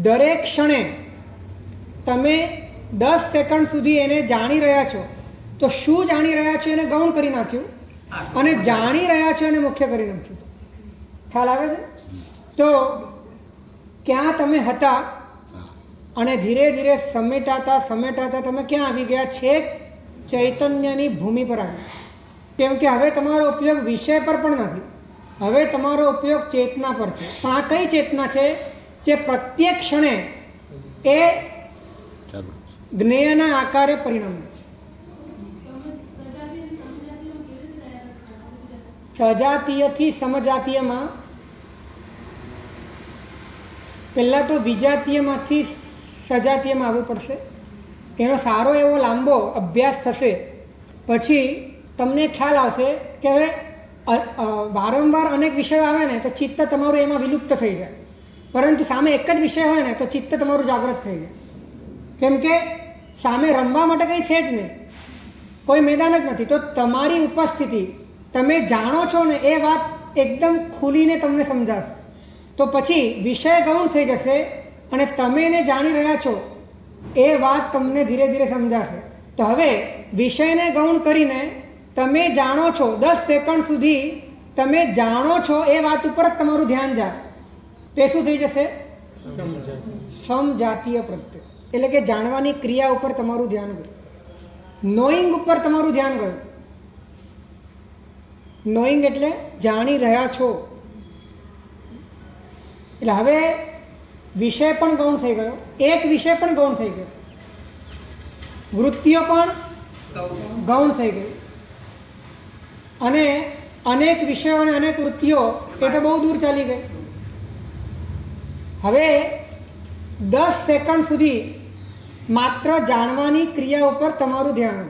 દરેક ક્ષણે તમે 10 સેકન્ડ સુધી એને જાણી રહ્યા છો, તો શું જાણી રહ્યા છો એને ગૌણ કરી નાખ્યું અને જાણી રહ્યા છો એને મુખ્ય કરી નાખ્યું. ખ્યાલ આવે છે? તો ક્યાં તમે હતા અને ધીરે ધીરે સમેટાતા સમેટાતા તમે ક્યાં આવી ગયા? છેક ચૈતન્યની ભૂમિ પર આવી. કેમ કે હવે તમારો ઉપયોગ વિષય પર પણ નથી, હવે તમારો ઉપયોગ ચેતના પર છે. પણ આ કઈ ચેતના છે? જે પ્રત્યેક ક્ષણે એ જ્ઞેયના આકારે પરિણમે છે. સજાતીયથી સમજાતીયમાં પહેલાં તો વિજાતીયમાંથી સજાતીયમાં આવવું પડશે. એનો સારો એવો લાંબો અભ્યાસ થશે. પછી તમને ખ્યાલ આવશે કે હવે વારંવાર અનેક વિષયો આવે ને તો ચિત્ત તમારું એમાં વિલુપ્ત થઈ જાય, પરંતુ સામે એક જ વિષય હોય ને તો ચિત્ત તમારું જાગૃત થઈ જાય. કેમ કે સામે રમવા માટે કંઈ છે જ નહીં, કોઈ મેદાન જ નથી. તો તમારી ઉપસ્થિતિ તમે જાણો છો ને એ વાત એકદમ ખુલીને તમને સમજાશે. તો પછી વિષય ગૌણ થઈ જશે અને તમે એને જાણી રહ્યા છો એ વાત તમને ધીરે ધીરે સમજાશે. તો હવે વિષયને ગૌણ કરીને તમે જાણો છો, 10 સેકન્ડ સુધી તમે જાણો છો એ વાત ઉપર જ તમારું ધ્યાન જાય. તો એ શું થઈ જશે? સમજાતીય પ્રત્યય. એટલે કે જાણવાની ક્રિયા ઉપર તમારું ધ્યાન ગયું, નોઈંગ ઉપર તમારું ધ્યાન ગયું. નોઈંગ એટલે જાણી રહ્યા છો. એટલે હવે વિષય પણ ગૌણ થઈ ગયો, એક વિષય પણ ગૌણ થઈ ગયો, વૃત્તિઓ પણ ગૌણ થઈ ગઈ અને અનેક વિષયો અને અનેક વૃત્તિઓ એ તો બહુ દૂર ચાલી ગઈ. હવે 10 સેકન્ડ સુધી માત્ર જાણવાની ક્રિયા ઉપર તમારું ધ્યાન.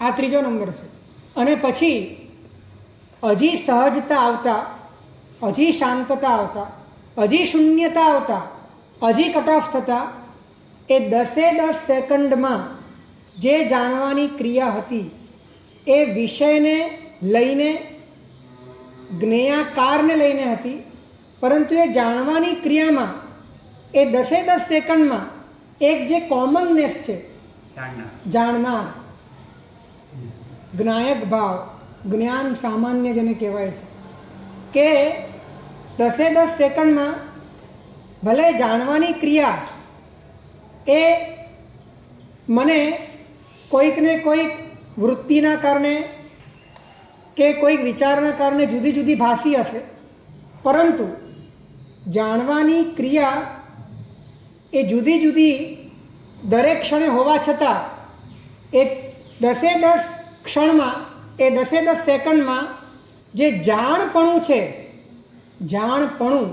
આ ત્રીજો નંબર છે. અને પછી હજી સહજતા આવતા, હજી શાંતતા આવતા, હજી શૂન્યતા આવતા, હજી કટ ઓફ થતા એ 10 સેકન્ડમાં જે જાણવાની ક્રિયા હતી એ વિષયને લઈને, જ્ઞેયાકારને લઈને હતી, પરંતુ એ જાણવાની ક્રિયામાં એ 10 સેકન્ડમાં એક જે કોમનનેસ છે, જાણનાર, જ્ઞાયક ભાવ, જ્ઞાન સામાન્ય જેને કહેવાય છે, કે 10 સેકન્ડમાં ભલે જાણવાની ક્રિયા એ મને કોઈકને કોઈક વૃત્તિના કારણે કે કોઈક વિચારના કારણે જુદી જુદી ભાસી હશે, પરંતુ જાણવાની ક્રિયા એ જુદી જુદી દરેક ક્ષણે હોવા છતાં એ 10 ક્ષણમાં, એ 10 સેકન્ડમાં જે જાણપણું છે, જાણપણું,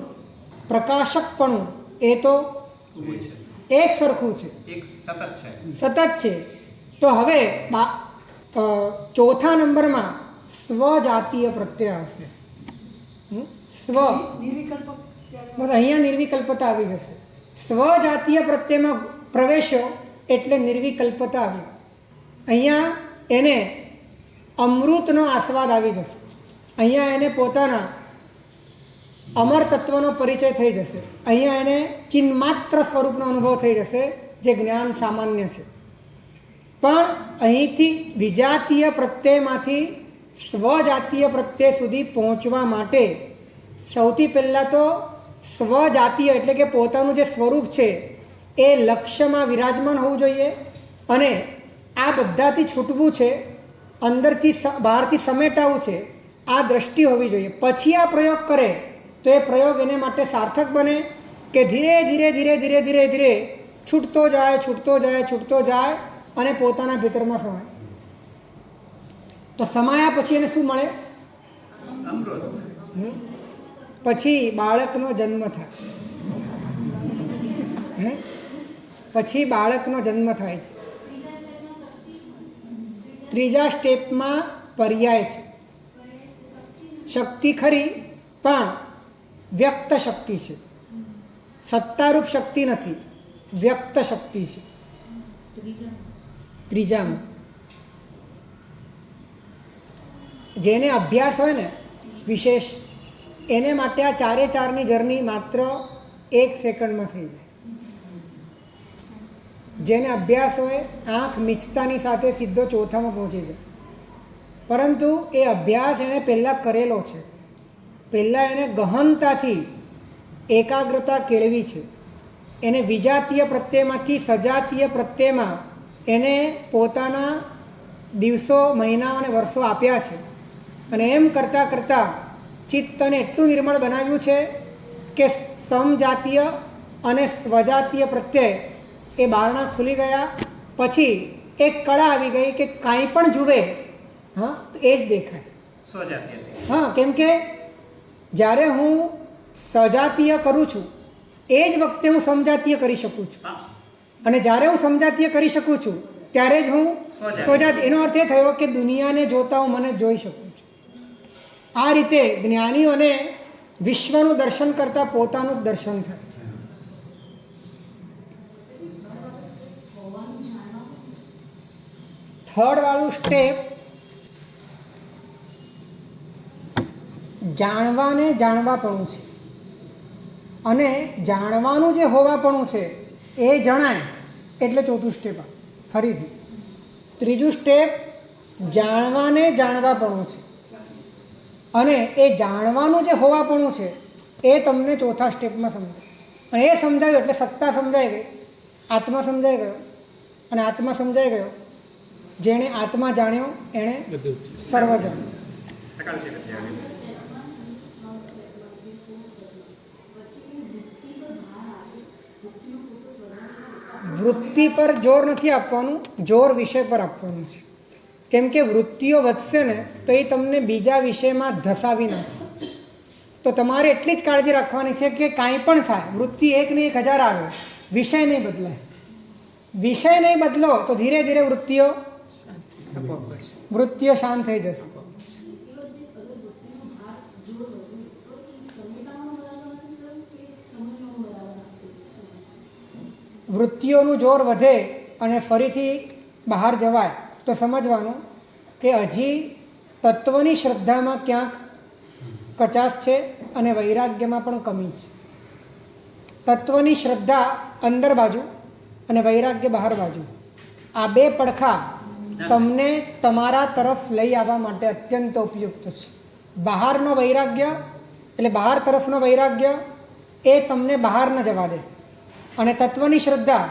પ્રકાશકપણું, એ તો ઊભું છે, એક સરખું છે, એક સતત છે. સતત છે. તો હવે ચોથા નંબરમાં સ્વજાતીય પ્રત્યય આવશે. સ્વ, બસ અહીંયા નિર્વિકલ્પતા આવી જશે. સ્વજાતીય પ્રત્યયમાં પ્રવેશ્યો એટલે નિર્વિકલ્પતા આવી. અહીંયા એને અમૃતનો આસ્વાદ આવી જશે. અહીંયા એને પોતાના અમર તત્વનો પરિચય થઈ જશે. અહીંયા એને ચિન્માત્ર સ્વરૂપનો અનુભવ થઈ જશે, જે જ્ઞાન સામાન્ય છે. પણ અહીંથી વિજાતીય પ્રત્યયમાંથી સ્વજાતીય પ્રત્યય સુધી પહોંચવા માટે સૌથી પહેલાં તો સ્વજાતીય એટલે કે પોતાનું જે સ્વરૂપ છે એ લક્ષ્યમાં વિરાજમાન હોવું જોઈએ, અને આ બધાથી છૂટવું છે, અંદરથી બહારથી સમેટાવું છે, આ દ્રષ્ટિ હોવી જોઈએ. પછી આ પ્રયોગ કરે તો એ પ્રયોગ એને માટે સાર્થક બને કે ધીરે ધીરે ધીરે ધીરે ધીરે ધીરે છૂટતો જાય, છૂટતો જાય, છૂટતો જાય અને પોતાના ભીતરમાં સમાય. તો સમાયા પછી એને શું મળે? અમૃત. પછી બાળકનો જન્મ થાય. પછી બાળકનો જન્મ થાય છે. ત્રીજા સ્ટેપમાં પર્યાય છે. શક્તિ ખરી પણ વ્યક્ત શક્તિ છે, સત્તારૂપ શક્તિ નથી, વ્યક્ત શક્તિ છે. ત્રીજામાં જેને અભ્યાસ હોય ને વિશેષ, એને માટે આ ચારે ચારની જર્ની માત્ર 1 સેકન્ડમાં થઈ જાય. જેને અભ્યાસ હોય આંખ મીચતાની સાથે સીધો ચોથામાં પહોંચી જાય. પરંતુ એ અભ્યાસ એણે પહેલાં કરેલો છે, પહેલાં એને ગહનતાથી એકાગ્રતા કેળવી છે. એને વિજાતીય પ્રત્યયમાંથી સજાતીય પ્રત્યયમાં એને પોતાના દિવસો, મહિનાઓ અને વર્ષો આપ્યા છે. અને એમ કરતાં કરતાં ચિત્તને એટલું નિર્મળ બનાવ્યું છે કે સમજાતીય અને સ્વજાતીય પ્રત્યય એ બારણા ખુલી ગયા. પછી એક કળા આવી ગઈ કે કાંઈ પણ જુએ, હા, તો એ જ દેખાય. સ્વજાતીય. હા, કેમ કે જ્યારે હું સજાતીય કરું છું એ જ વખતે હું સમજાતીય કરી શકું છું, અને જ્યારે હું સમજાતીય કરી શકું છું ત્યારે જ હું સ્વજાતીય. એનો અર્થ એ થયો કે દુનિયાને જોતા હું મને જોઈ શકું છું. આ રીતે જ્ઞાનીઓને વિશ્વનું દર્શન કરતાં પોતાનું જ દર્શન થાય છે. થર્ડ વાળું સ્ટેપ જાણવાને જાણવાપણું છે, અને જાણવાનું જે હોવાપણું છે એ જણાય એટલે ચોથું સ્ટેપ આવે. ફરીથી ત્રીજું સ્ટેપ જાણવાને જાણવાપણું છે, અને એ જાણવાનું જે હોવાપણું છે એ તમને ચોથા સ્ટેપમાં સમજાય. અને એ સમજાયું એટલે સત્તા સમજાઈ ગઈ, આત્મા સમજાઈ ગયો, અને આત્મા સમજાઈ ગયો. જેણે આત્મા જાણ્યો એણે સર્વ જાણ્યું. વૃત્તિ પર જોર નથી આપવાનું, જોર વિષય પર આપવાનું છે. કેમ કે વૃત્તિઓ વધશે ને તો એ તમને બીજા વિષયમાં ધસાવી નાખશે. તો તમારે એટલી જ કાળજી રાખવાની છે કે કાંઈ પણ થાય, વૃત્તિ 1 ને 1000 આવે, વિષય નહીં બદલાય. વિષય નહીં બદલો તો ધીરે ધીરે વૃત્તિઓ શાંત થઈ જશે. વૃત્તિઓનું જોર વધે અને ફરીથી બહાર જવાય તો સમજવાનું કે હજી તત્વની શ્રદ્ધામાં ક્યાંક કચાશ છે અને વૈરાગ્યમાં પણ કમી છે. તત્વની શ્રદ્ધા અંદર બાજુ અને વૈરાગ્ય બહાર બાજુ, આ બે પડખા તમને તમારા તરફ લઈ આવવા માટે અત્યંત ઉપયુક્ત છે. બહારનો વૈરાગ્ય એટલે બહાર તરફનો વૈરાગ્ય એ તમને બહાર ન જવા દે, અને તત્વની શ્રદ્ધા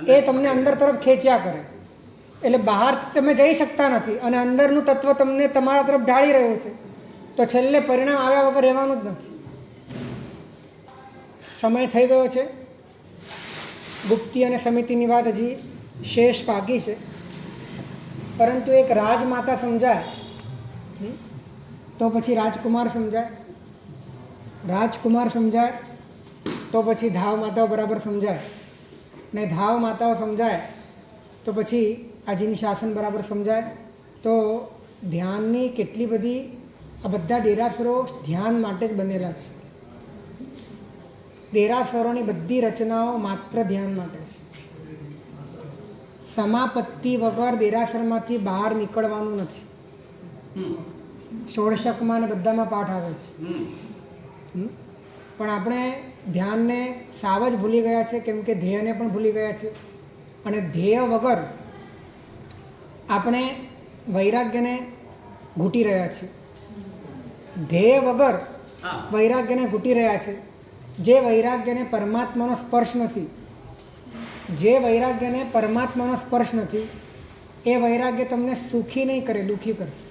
એ તમને અંદર તરફ ખેંચ્યા કરે. એટલે બહારથી તમે જઈ શકતા નથી અને અંદરનું તત્વ તમને તમારા તરફ ઢાળી રહ્યું છે, તો છેલ્લે પરિણામ આવ્યા વગર રહેવાનું જ નથી. સમય થઈ ગયો છે. ગુપ્તી અને સમિતિની વાત હજી શેષ બાકી છે. પરંતુ એક રાજમાતા સમજાય તો પછી રાજકુમાર સમજાય, રાજકુમાર સમજાય તો પછી ધાવ માતાઓ બરાબર સમજાય, ને ધાવ માતાઓ સમજાય તો પછી આજીની શાસન બરાબર સમજાય. તો ધ્યાનની કેટલી બધી, આ બધા દેરાસરો ધ્યાન માટે જ બનેલા છે. દેરાસરોની બધી રચનાઓ માત્ર ધ્યાન માટે છે. સમાપત્તિ વગર દેરાસરમાંથી બહાર નીકળવાનું નથી. ષોડશકમાં ને બધામાં પાઠ આવે છે. પણ આપણે ધ્યાનને સાવ જ ભૂલી ગયા છે, કેમ કે ધ્યેયને પણ ભૂલી ગયા છે. અને ધ્યેય વગર આપણે વૈરાગ્યને ઘૂંટી રહ્યા છીએ. ધ્યેય વગર વૈરાગ્યને ઘૂંટી રહ્યા છે. જે વૈરાગ્યને પરમાત્માનો સ્પર્શ નથી, જે વૈરાગ્યને પરમાત્માનો સ્પર્શ નથી, એ વૈરાગ્ય તમને સુખી નહીં કરે, દુઃખી કરશે.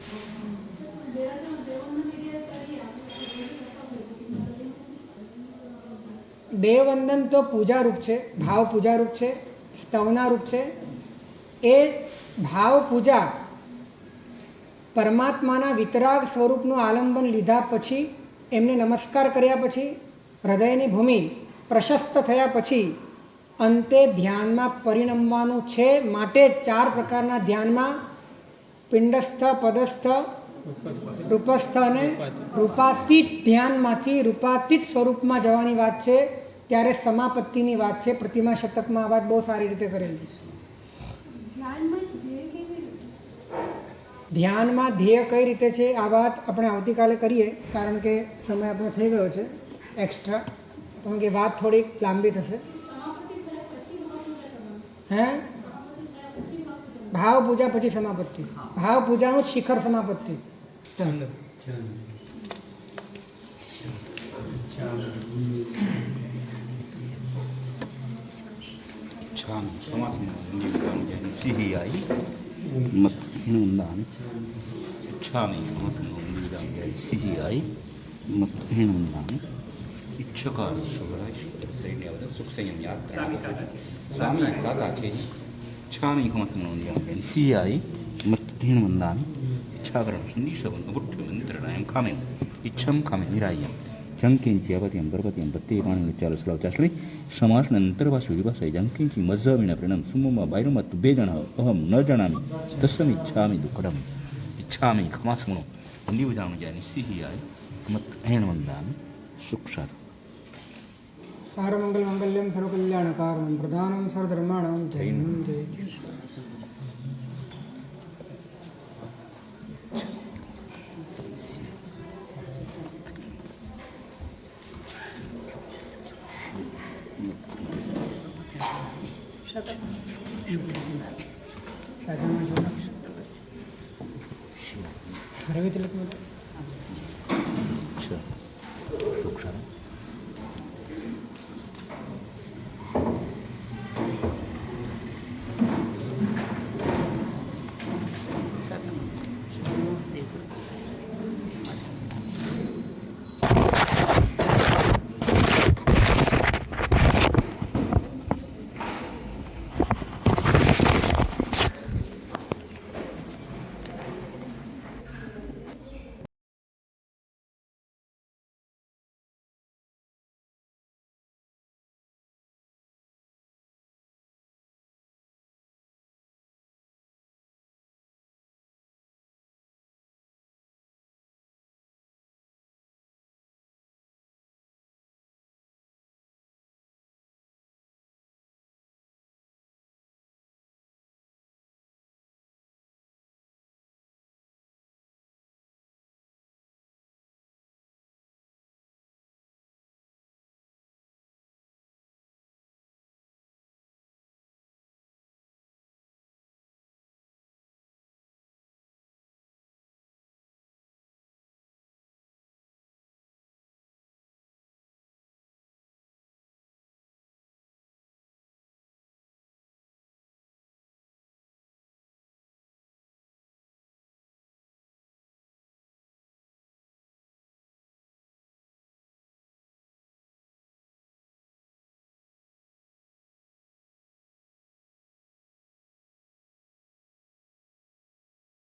દેવવંદન તો પૂજારૂપ છે, ભાવ પૂજારૂપ છે, સ્તવનારૂપ છે. એ ભાવ પૂજા પરમાત્માના વિતરાગ સ્વરૂપનું આલંબન લીધા પછી, એમને નમસ્કાર કર્યા પછી, હૃદયની ભૂમિ પ્રશસ્ત થયા પછી અંતે ધ્યાનમાં પરિણમવાનું છે. માટે 4 પ્રકારના ધ્યાનમાં પિંડસ્થ, પદસ્થ, રૂપસ્થ અને રૂપાતીત ધ્યાનમાંથી રૂપાતીત સ્વરૂપમાં જવાની વાત છે. ત્યારે સમાપત્તિની વાત છે. પ્રતિમા શતકમાં આ વાત બહુ સારી રીતે કરેલી છે. ધ્યાનમાં ધ્યેય કઈ રીતે છે આ વાત આપણે આવતીકાલે કરીએ, કારણ કે સમય આપણો થઈ ગયો છે એક્સ્ટ્રા, કારણ કે વાત થોડીક લાંબી થશે. હે, ભાવ પૂજા પછી સમાપત્તિ. ભાવ પૂજાનું જ શિખર સમાપત્તિ. સિહિયાઈ મત હિણવંદાન ઈચ્છામી સિહિયાઈ મત હિણવંદાન ઈચ્છકાર સુખ સંયમ યાત્રા સ્વામી સાતા છે. ઈચ્છામી ખમસમનોન્યાન સિહિયાઈ મત હિણવંદાન ઈચ્છાકરણ સંદીશવન ગુઠ્ઠ મંત્રણાયમ ખામે ઈચ્છમ ખામે નિરાયમ જંકિંચી અપત્યમ ગર્ભત્યમ પત્તે પાણી ચાલુ સ્લાવ ચાસલી સમાસના અંતરભાષ વિભાષાય જંકિંચી મઝ્ઝાવીના પરિણામ સુમમાં બાયરોમાં તું 2 જણા અહમ ન જણામી તસ્મ ઈચ્છામી દુઃખડમ ઈચ્છામી ખમાસમણો હિન્દી બજાવનું જાય સિહિયાય મત હેણવંદાન સુક્ષાર સારમંગલ મંગલ્યમ સર્વકલ્યાણકારણમ પ્રધાનમ સર્વધર્માણામ જય જય. સુક્ષાર